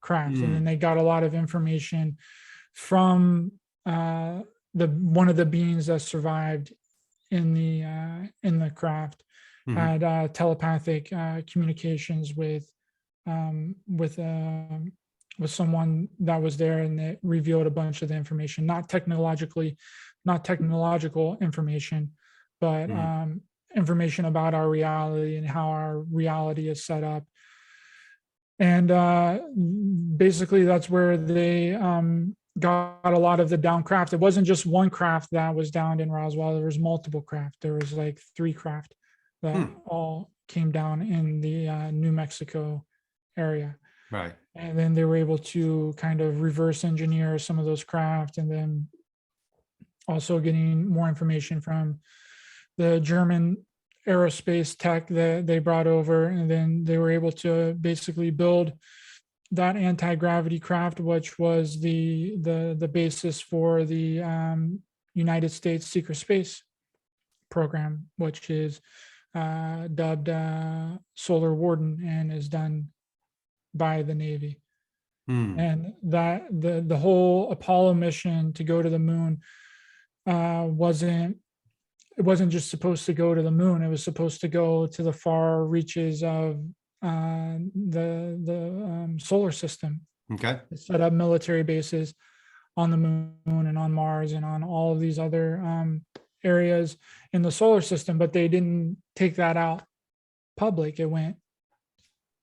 craft. And then they got a lot of information from one of the beings that survived in the craft, had telepathic communications with someone that was there, and it revealed a bunch of the information, not technological information, but information about our reality and how our reality is set up. And basically that's where they got a lot of the down craft. It wasn't just one craft that was downed in Roswell. There was multiple craft. There was like 3 craft that all came down in the New Mexico area. Right. And then they were able to kind of reverse engineer some of those craft, and then also getting more information from the German aerospace tech that they brought over. And then they were able to basically build that anti-gravity craft, which was the basis for the United States secret space program, which is dubbed Solar Warden and is done by the Navy. And that the whole Apollo mission to go to the moon wasn't just supposed to go to the moon. It was supposed to go to the far reaches of the solar system. Okay. Set up military bases on the moon and on Mars and on all of these other areas in the solar system, but they didn't take that out public. It went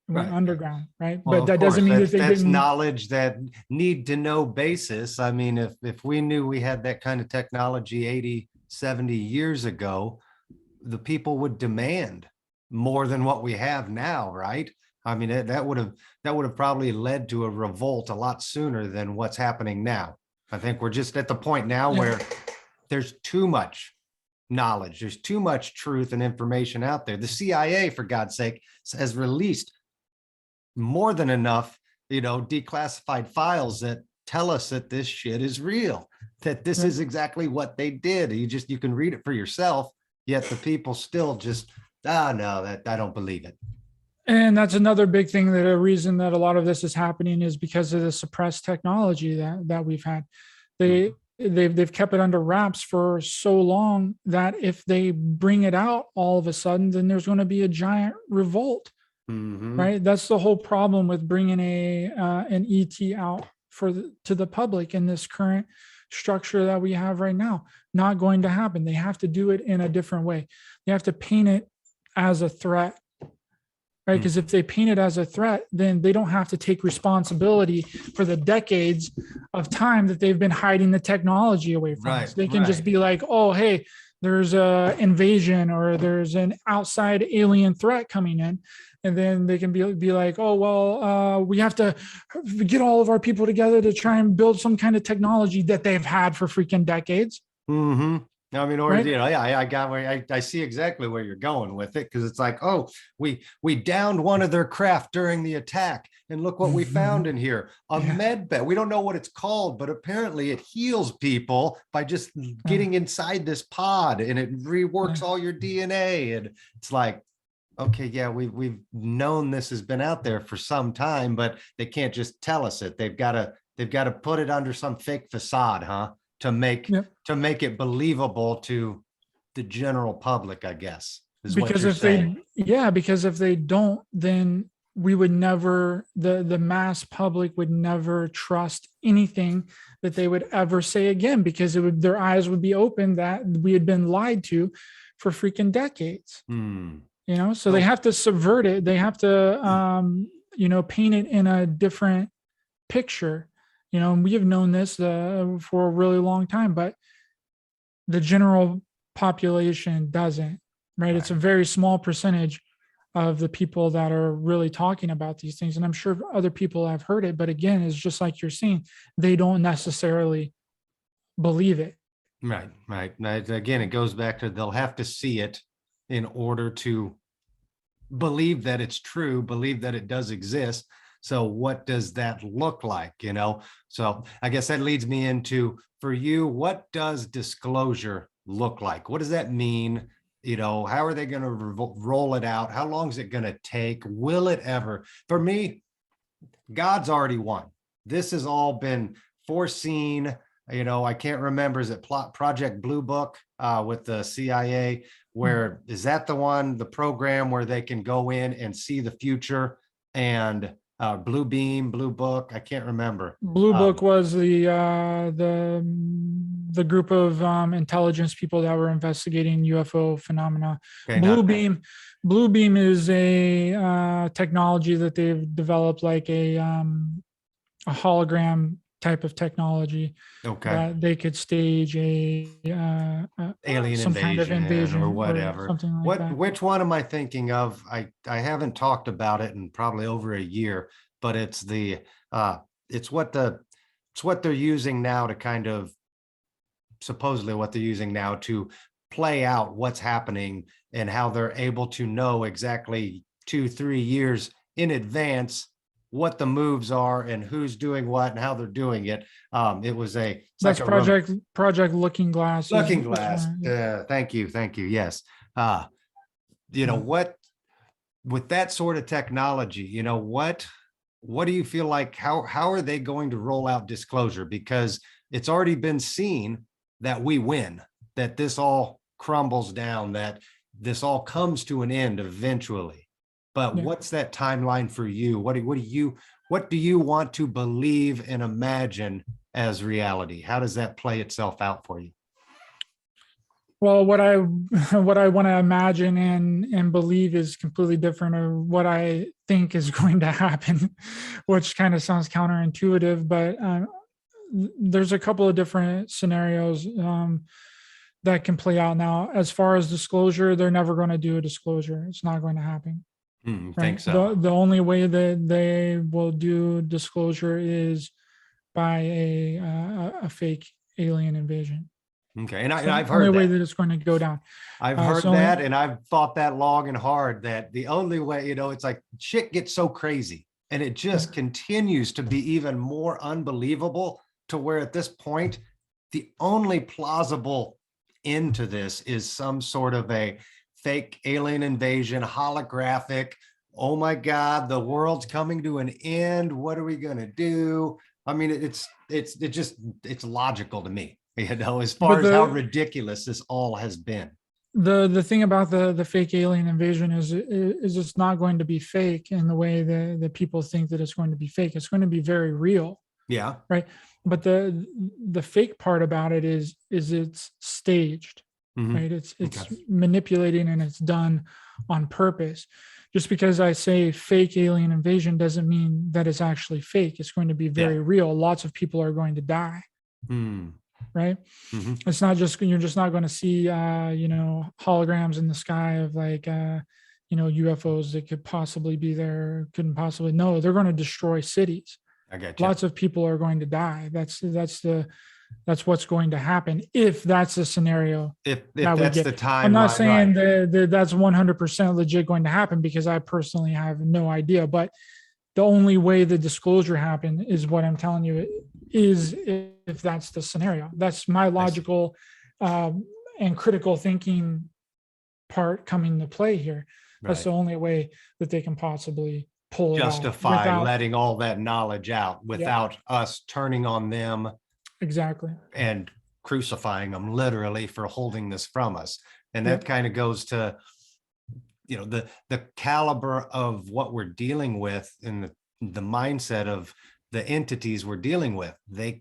Right. underground, right? Well, But that doesn't mean that they that's didn't. knowledge that need to know basis. I mean, if we knew we had that kind of technology 80, 70 years ago, the people would demand more than what we have now, right? I mean, that would have probably led to a revolt a lot sooner than what's happening now. I think we're just at the point now where there's too much knowledge, there's too much truth and information out there. The CIA, for God's sake, has released more than enough, declassified files that tell us that this shit is real, that this is exactly what they did. You can read it for yourself, yet the people still just, no, that I don't believe it. And that's another big thing, that a reason that a lot of this is happening is because of the suppressed technology that we've had. They've kept it under wraps for so long that if they bring it out all of a sudden, then there's going to be a giant revolt. Right. That's the whole problem with bringing an ET out to the public in this current structure that we have right now. Not going to happen. They have to do it in a different way. They have to paint it as a threat. Right. Because if they paint it as a threat, then they don't have to take responsibility for the decades of time that they've been hiding the technology away from us. They can just be like, oh, hey, there's a invasion or there's an outside alien threat coming in. And then they can be like, oh, well, we have to get all of our people together to try and build some kind of technology that they've had for freaking decades. I mean, or, right? I got where I see exactly where you're going with it. Cause it's like, oh, we downed one of their craft during the attack and look what we found in here, a med bed. We don't know what it's called, but apparently it heals people by just getting inside this pod and it reworks all your DNA. And it's like, okay, yeah, we've known this has been out there for some time, but they can't just tell us it. They've got to put it under some fake facade, to make it believable to the general public, I guess. Because if they don't, then we would never, the mass public would never trust anything that they would ever say again, because their eyes would be open that we had been lied to for freaking decades. So they have to subvert it. They have to, paint it in a different picture. And we have known this for a really long time, but the general population doesn't, right? It's a very small percentage of the people that are really talking about these things. And I'm sure other people have heard it, but again, it's just like you're saying, they don't necessarily believe it. Right. Again, it goes back to they'll have to see it in order to believe that it's true, believe that it does exist. So what does that look like? So I guess that leads me into, for you, what does disclosure look like? What does that mean? How are they going to roll it out? How long is it going to take? Will it ever? For me, God's already won. This has all been foreseen. I can't remember, is it Project Blue Book with the CIA? Where is that the program where they can go in and see the future? And Blue Book, I can't remember. Blue Book was the group of intelligence people that were investigating UFO phenomena. Okay, Blue Beam is a technology that they've developed, like a hologram type of technology. Okay. That they could stage a alien some kind of invasion or whatever. Or something like that. Which one am I thinking of? I haven't talked about it in probably over a year, but it's what they're using now to kind of, supposedly what they're using now to play out what's happening and how they're able to know exactly 2-3 years in advance what the moves are and who's doing what and how they're doing it. It was it's That's like Project Looking Glass. looking glass. Thank you. Yes. You know what, with that sort of technology, you know, what do you feel like, how are they going to roll out disclosure? Because it's already been seen that we win, that this all crumbles down, that this all comes to an end eventually. But Yeah. what's that timeline for you? What do you want to believe and imagine as reality? How does that play itself out for you? Well, what I what I want to imagine and believe is completely different of what I think is going to happen, which kind of sounds counterintuitive. But there's a couple of different scenarios that can play out now. As far as disclosure, they're never going to do a disclosure. It's not going to happen. Think Right. so. The only way that they will do disclosure is by a fake alien invasion. Okay. And So I've the only heard way that. that it's going to go down. I've heard So that, and I've thought that long and hard, that the only way, you know, it's like shit gets so crazy and it just continues to be even more unbelievable, to where at this point, the only plausible end to this is some sort of a fake alien invasion, holographic. Oh my God, the world's coming to an end. What are we going to do? I mean, it's logical to me, you know, as far But as how ridiculous this all has been. the thing about the fake alien invasion is it's not going to be fake in the way that people think that it's going to be fake. It's going to be very real, Yeah. right? But the fake part about it is it's staged, Mhm. right? It's Okay. manipulated and it's done on purpose. Just because I say fake alien invasion doesn't mean that it's actually fake. It's going to be very real. Lots of people are going to die, Hmm. right? Mhm. It's not just, you're just not going to see holograms in the sky of like UFOs that could possibly be there, couldn't possibly. No, they're going to destroy cities. I got you. Lots of people are going to die. That's what's going to happen if that's the scenario If that we that's get. the timeline, I'm not saying right. that that's 100% legit going to happen, because I personally have no idea. But the only way the disclosure happen is what I'm telling you, is if that's the scenario. That's my logical and critical thinking part coming to play here. That's Right. the only way that they can possibly pull it off Justify without. letting all that knowledge out without us turning on them Exactly. and crucifying them literally for holding this from us. And that Yep. kind of goes to, you know, the caliber of what we're dealing with, and the mindset of the entities we're dealing with. They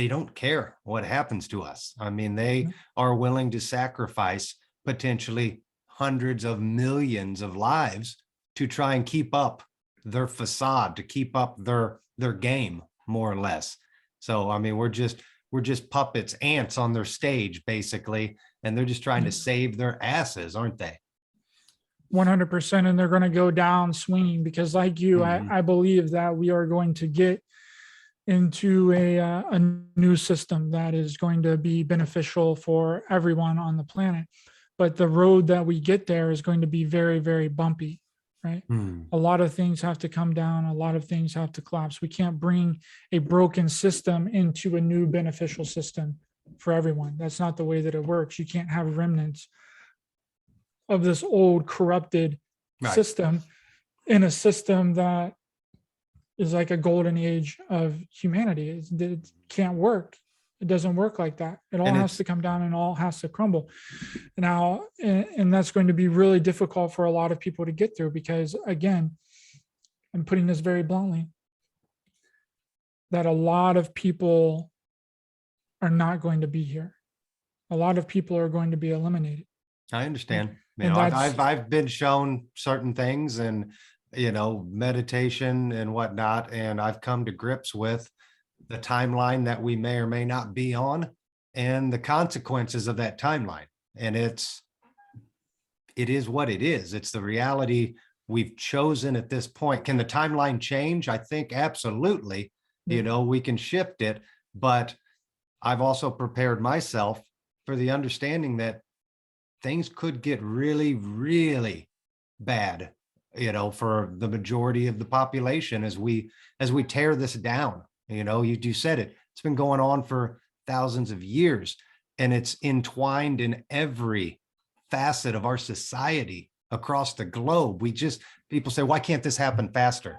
don't care what happens to us. I mean, they are willing to sacrifice potentially hundreds of millions of lives to try and keep up their facade, to keep up their game, more or less. So I mean, we're just puppets, ants on their stage, basically, and they're just trying to save their asses, aren't they? 100%. And they're going to go down swinging, because like you, Mhm. I believe that we are going to get into a new system that is going to be beneficial for everyone on the planet. But the road that we get there is going to be very, very bumpy, right? Hmm. A lot of things have to come down. A lot of things have to collapse. We can't bring a broken system into a new beneficial system for everyone. That's not the way that it works. You can't have remnants of this old corrupted Right. system in a system that is like a golden age of humanity. It can't work. It doesn't work like that. It all And has to come down and all has to crumble. Now, and that's going to be really difficult for a lot of people to get through, because again, I'm putting this very bluntly, that a lot of people are not going to be here. A lot of people are going to be eliminated. I understand. You And know, that's- I've been shown certain things, and meditation and whatnot, and I've come to grips with the timeline that we may or may not be on, and the consequences of that timeline. And it is what it is. It's the reality we've chosen at this point. Can the timeline change? I think absolutely. We can shift it, but I've also prepared myself for the understanding that things could get really, really bad for the majority of the population as we tear this down. You said it. It's been going on for thousands of years, and it's entwined in every facet of our society across the globe. People say, why can't this happen faster?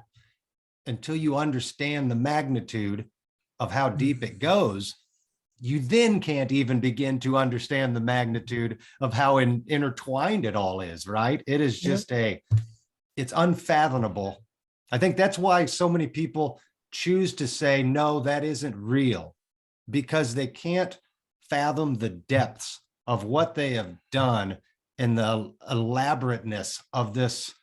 Until you understand the magnitude of how deep it goes, you then can't even begin to understand the magnitude of how intertwined it all is, right? It is just it's unfathomable. I think that's why so many people choose to say, no, that isn't real, because they can't fathom the depths of what they have done and the elaborateness of this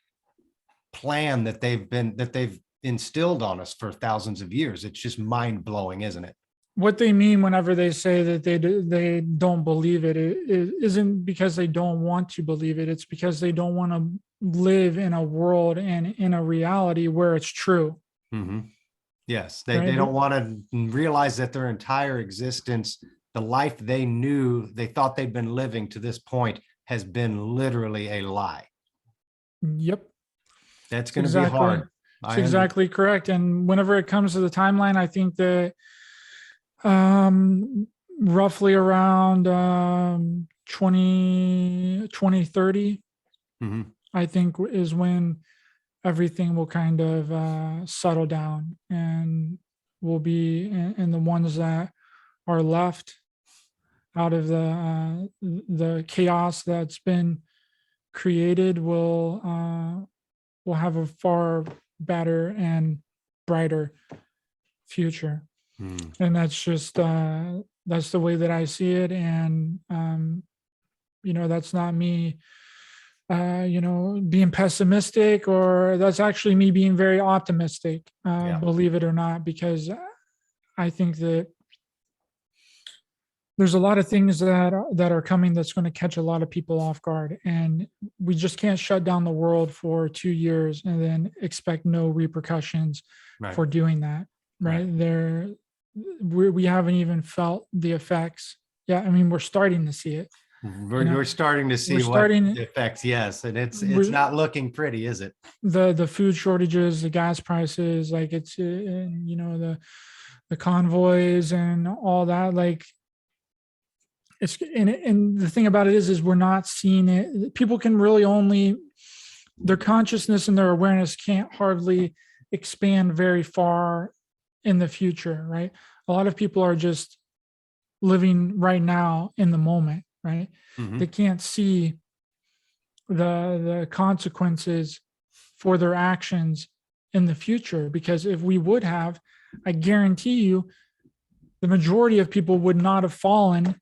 plan that they've instilled on us for thousands of years. It's just mind blowing, isn't it? What they mean whenever they say that they don't believe it isn't because they don't want to believe it. It's because they don't want to live in a world and in a reality where it's true. Mm-hmm. Yes, they don't want to realize that their entire existence, the life they thought they'd been living to this point, has been literally a lie. Yep. That's going to be hard. That's exactly correct. And whenever it comes to the timeline, I think that roughly around 2030, mm-hmm. I think is when everything will kind of settle down, and will be in the ones that are left out of the chaos that's been created will have a far better and brighter future. And that's just that's the way that I see it. And that's not me being pessimistic, or that's actually me being very optimistic, believe it or not, because I think that there's a lot of things that are coming that's going to catch a lot of people off guard, and we just can't shut down the world for 2 years and then expect no repercussions for doing that. Right. We haven't even felt the effects. Yeah, I mean, we're starting to see it. We're starting to see the effects. Yes, and it's not looking pretty, is it? The food shortages, the gas prices, like it's the convoys and all that. Like it's and the thing about it is we're not seeing it. People can really only, their consciousness and their awareness can't hardly expand very far in the future, right? A lot of people are just living right now in the moment, right? Mm-hmm. They can't see the consequences for their actions in the future, because if we would have, I guarantee you the majority of people would not have fallen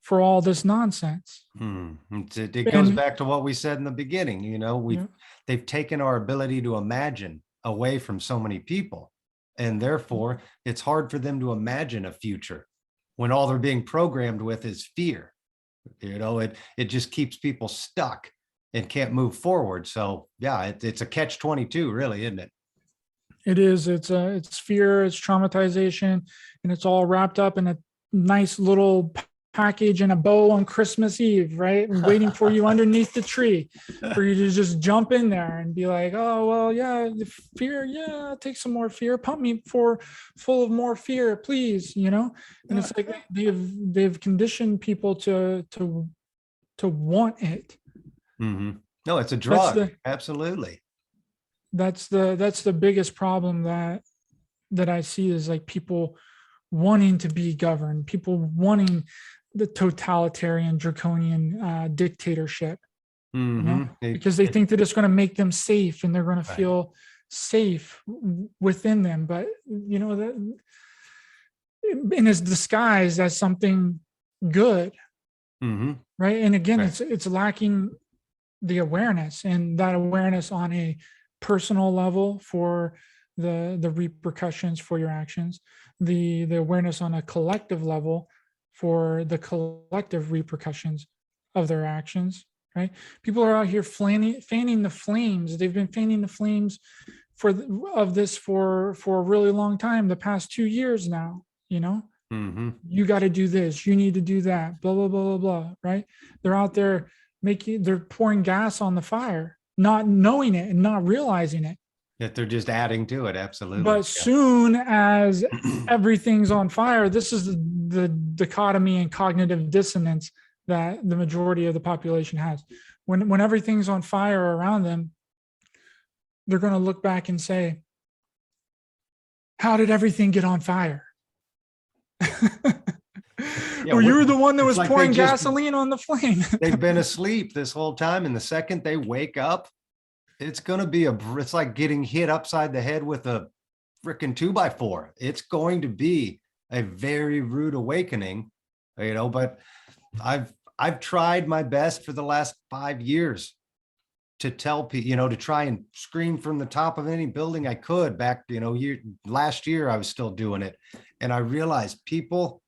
for all this nonsense. It goes back to what we said in the beginning. They've taken our ability to imagine away from so many people, and therefore it's hard for them to imagine a future when all they're being programmed with is fear. It just keeps people stuck and can't move forward. So yeah, it's a catch-22, really, isn't it? It is. It's fear, it's traumatization, and it's all wrapped up in a nice little package and a bow on Christmas Eve, right? And waiting for you underneath the tree for you to just jump in there and be like, oh, well, yeah, the fear. Yeah, take some more fear. Pump me full of more fear, please. And it's like they've conditioned people to want it. Mm-hmm. No, it's a drug. Absolutely. That's the biggest problem that I see, is like people wanting to be governed, people wanting the totalitarian, draconian dictatorship, because they think that it's going to make them safe and they're going to feel safe within them. But that and it's disguised as something good, right? And again, it's lacking the awareness, and that awareness on a personal level for the repercussions for your actions, the awareness on a collective level for the collective repercussions of their actions, right? People are out here fanning the flames. They've been fanning the flames of this for a really long time, the past 2 years now. You got to do this, you need to do that, blah, blah, blah, blah, blah, right? They're out there they're pouring gas on the fire. not knowing it and not realizing it. That they're just adding to it. Absolutely. But soon as everything's on fire, this is the dichotomy and cognitive dissonance that the majority of the population has. When everything's on fire around them, they're going to look back and say, how did everything get on fire? Or you were the one that was like pouring gasoline on the flame. They've been asleep this whole time. And the second they wake up, it's going to be it's like getting hit upside the head with a freaking 2x4. It's going to be a very rude awakening, but I've tried my best for the last 5 years to tell people, to try and scream from the top of any building I could back, last year I was still doing it. And I realized people,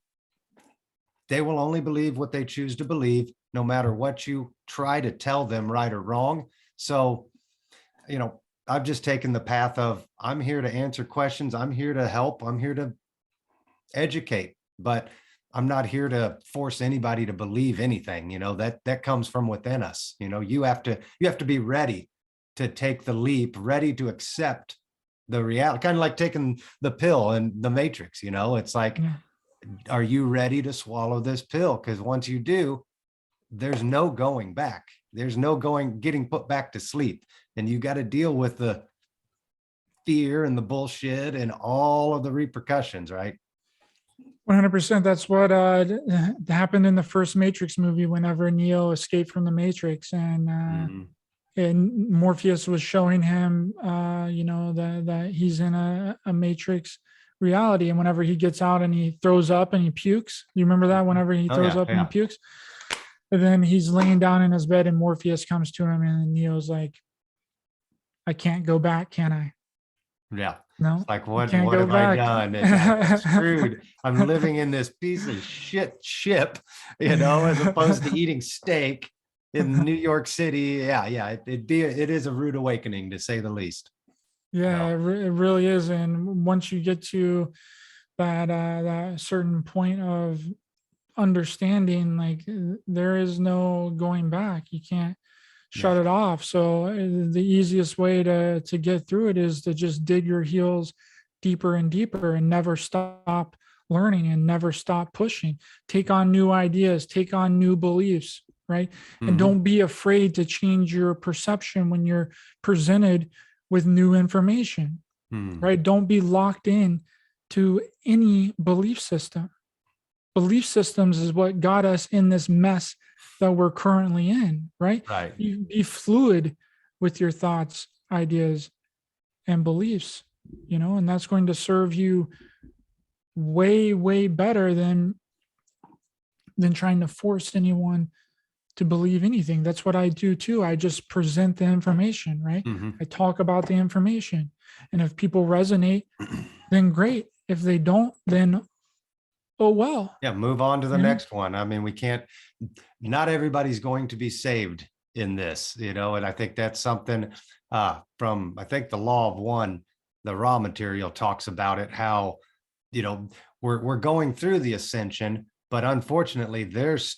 they will only believe what they choose to believe, no matter what you try to tell them, right or wrong. So, I've just taken the path of, I'm here to answer questions. I'm here to help. I'm here to educate, but I'm not here to force anybody to believe anything, that comes from within us. You have to be ready to take the leap, ready to accept the reality, kind of like taking the pill in the Matrix, it's like, are you ready to swallow this pill? Because once you do, there's no going back. There's no getting put back to sleep. And you got to deal with the fear and the bullshit and all of the repercussions, right? 100%. That's what happened in the first Matrix movie whenever Neo escaped from the Matrix, and Morpheus was showing him, that he's in a Matrix reality. And whenever he gets out and he throws up and he pukes, you remember that? Whenever he throws up and he pukes, and then he's laying down in his bed and Morpheus comes to him and Neo's like, I can't go back, can I? Yeah. No. It's like, what have I done? I'm screwed. I'm living in this piece of shit ship, as opposed to eating steak in New York City. Yeah. It is a rude awakening, to say the least. Yeah, it really is. And once you get to that certain point of understanding, like, there is no going back. You can't shut it off. So the easiest way to get through it is to just dig your heels deeper and deeper and never stop learning and never stop pushing. Take on new ideas, take on new beliefs, right? And don't be afraid to change your perception when you're presented with new information, right? Don't be locked in to any belief system. Belief systems is what got us in this mess that we're currently in, right? Right. You be fluid with your thoughts, ideas, and beliefs, and that's going to serve you way, way better than trying to force anyone to believe anything. That's what I do too. I just present the information, right? I talk about the information. And if people resonate, then great. If they don't, then oh well. Yeah, move on to the next one. I mean, not everybody's going to be saved in this, and I think that's something from, I think, the Law of One, the raw material talks about it, how, we're going through the ascension, but unfortunately there's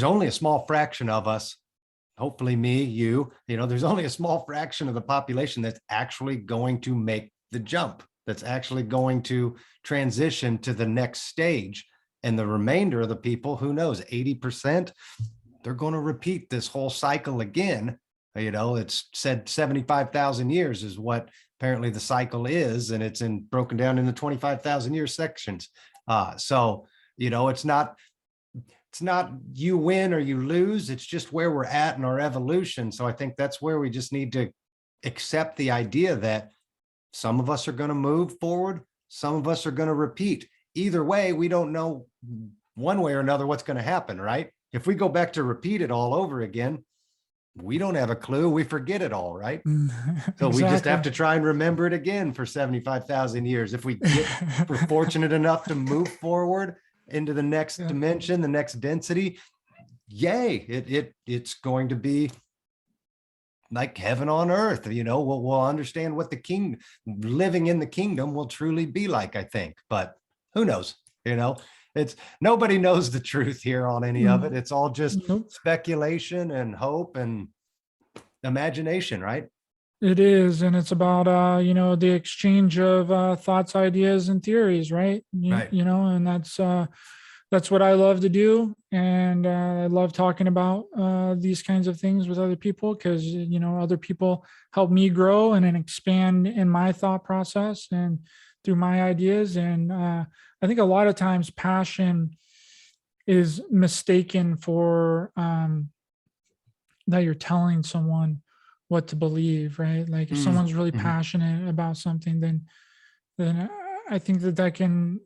only a small fraction of us, hopefully me, you, there's only a small fraction of the population that's actually going to make the jump, that's actually going to transition to the next stage. And the remainder of the people, who knows, 80%, they're going to repeat this whole cycle again. It's said 75,000 years is what apparently the cycle is, and it's broken down into 25,000 year sections. So, it's not you win or you lose. It's just where we're at in our evolution. So I think that's where we just need to accept the idea that some of us are going to move forward. Some of us are going to repeat. Either way, we don't know one way or another what's going to happen, right? If we go back to repeat it all over again, we don't have a clue. We forget it all, right? So we just have to try and remember it again for 75,000 years. If we're fortunate enough to move forward into the next dimension, the next density, yay, it's going to be like heaven on earth. We'll understand what living in the kingdom will truly be like, I think. But who knows? It's nobody knows the truth here on any of it. It's all just speculation and hope, and imagination, right? It is, and it's about the exchange of thoughts, ideas, and theories, right? Right. And that's what I love to do, and I love talking about these kinds of things with other people because other people help me grow and then expand in my thought process and through my ideas. And I think a lot of times passion is mistaken for that you're telling someone what to believe, right? Like if someone's really passionate about something, then I think that can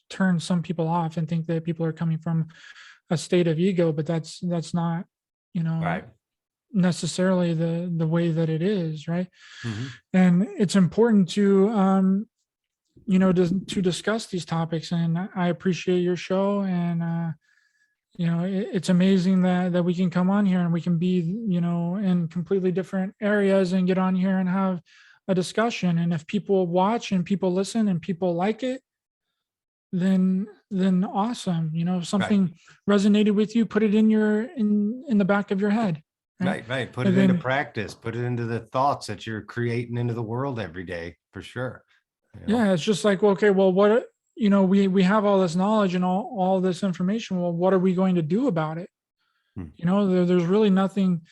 turn some people off and think that people are coming from a state of ego, but that's not Right. necessarily the way that it is, right? Mm-hmm. And it's important to to discuss these topics, and I appreciate your show. And it's amazing that we can come on here and we can be in completely different areas and get on here and have a discussion. And if people watch and people listen and people like it, then awesome. If something resonated with you, put it in the back of your head. Right. Put it into practice, put it into the thoughts that you're creating into the world every day, for sure. Yeah, it's just like, okay, well, what we have all this knowledge and all this information. Well, what are we going to do about it? There's really nothing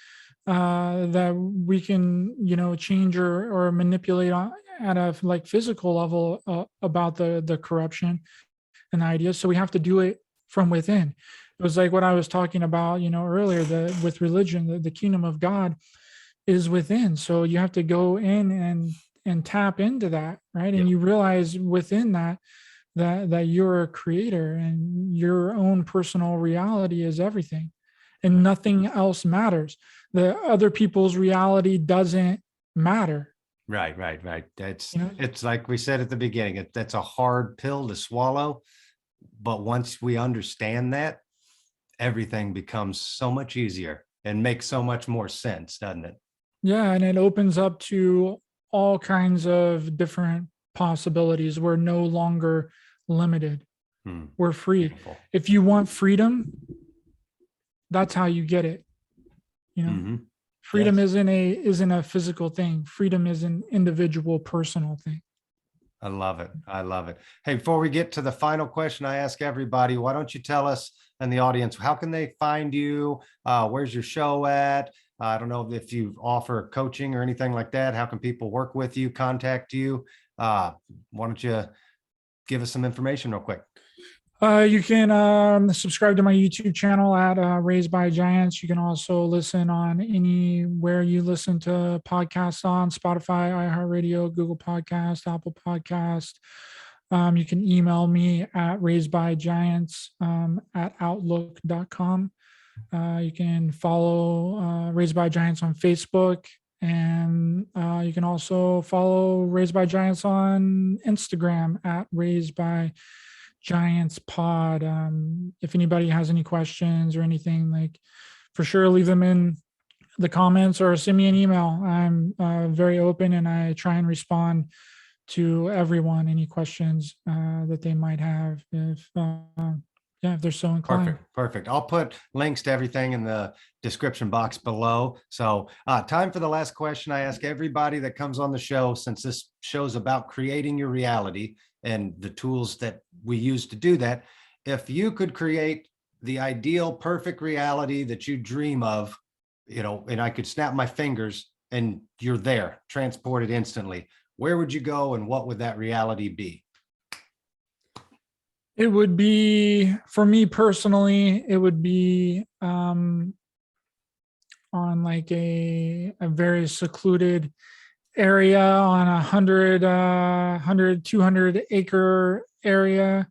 that we can change or manipulate at a like physical level about the corruption and the ideas. So we have to do it from within. It was like what I was talking about earlier, with religion, the kingdom of God is within. So you have to go in and tap into that, right? And you realize within that you're a creator and your own personal reality is everything, and nothing else matters. The other people's reality doesn't matter. Right. That's it's like we said at the beginning, that's a hard pill to swallow, but once we understand that, everything becomes so much easier and makes so much more sense, doesn't it? Yeah, and it opens up to all kinds of different possibilities. We're no longer limited. We're free. Beautiful. If you want freedom, that's how you get it. Freedom isn't a physical thing. Freedom is an individual, personal thing. I love it. Hey, before we get to the final question I ask everybody, why don't you tell us and the audience, how can they find you? Where's your show at? I don't know if you offer coaching or anything like that. How can people work with you, contact you? Why don't you give us some information real quick? You can subscribe to my YouTube channel at Raised by Giants. You can also listen on anywhere you listen to podcasts on: Spotify, iHeartRadio, Google Podcast, Apple Podcast. You can email me at raisedbygiants at outlook.com. You can follow Raised by Giants on Facebook, and you can also follow Raised by Giants on Instagram at Raised by Giants Pod. If anybody has any questions or anything, like, for sure, leave them in the comments or send me an email. I'm very open, and I try and respond to everyone, any questions that they might have, if they're so inclined. Perfect. I'll put links to everything in the description box below. So time for the last question I ask everybody that comes on the show, since this show's about creating your reality and the tools that we use to do that. If you could create the ideal perfect reality that you dream of, and I could snap my fingers and you're there, transported instantly, where would you go and what would that reality be? It would be, for me personally, it would be on like a very secluded area on 200 acre area.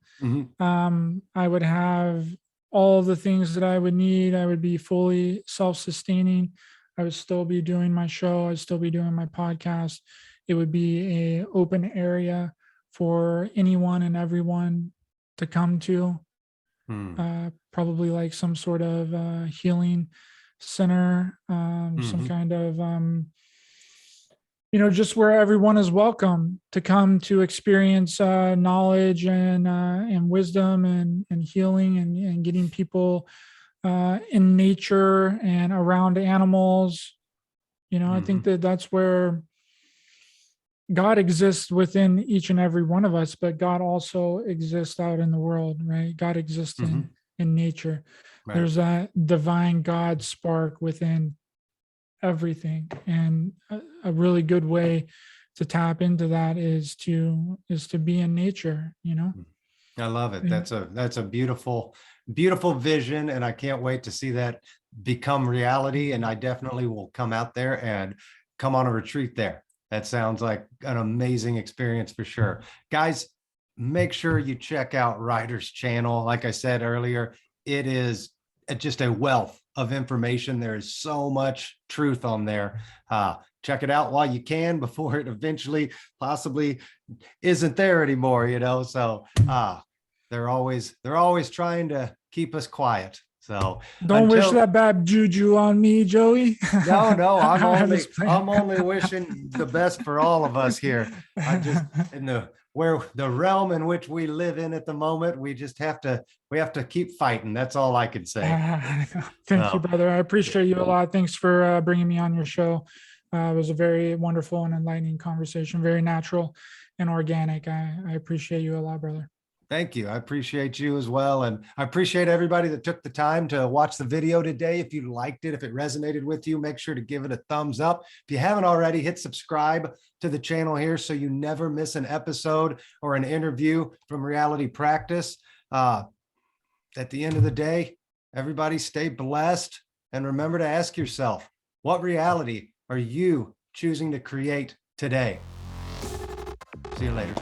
I would have all the things that I would need. I would be fully self-sustaining. I would still be doing my show. I'd still be doing my podcast. It would be a open area for anyone and everyone to come to. Probably like some sort of healing center, some kind of just where everyone is welcome to come to experience knowledge and wisdom and healing and getting people in nature and around animals, I think that that's where God exists within each and every one of us, but God also exists out in the world, right? God exists in nature. Right. There's that divine God spark within everything. And a really good way to tap into that is to be in nature, I love it. Yeah. That's a beautiful, beautiful vision. And I can't wait to see that become reality. And I definitely will come out there and come on a retreat there. That sounds like an amazing experience for sure. Guys, make sure you check out Ryder's channel. Like I said earlier, it is just a wealth of information. There is so much truth on there. Check it out while you can before it eventually possibly isn't there anymore, So they're always trying to keep us quiet. So don't wish that bad juju on me, Joey. No, I'm only wishing the best for all of us here. I just in the realm in which we live in at the moment, we have to keep fighting. That's all I can say. Thank you, brother. I appreciate you a lot. Thanks for bringing me on your show. It was a very wonderful and enlightening conversation, very natural and organic. I appreciate you a lot, brother. Thank you. I appreciate you as well. And I appreciate everybody that took the time to watch the video today. If you liked it, if it resonated with you, make sure to give it a thumbs up. If you haven't already, hit subscribe to the channel here so you never miss an episode or an interview from Reality Practice. At the end of the day, everybody stay blessed. And remember to ask yourself, what reality are you choosing to create today? See you later.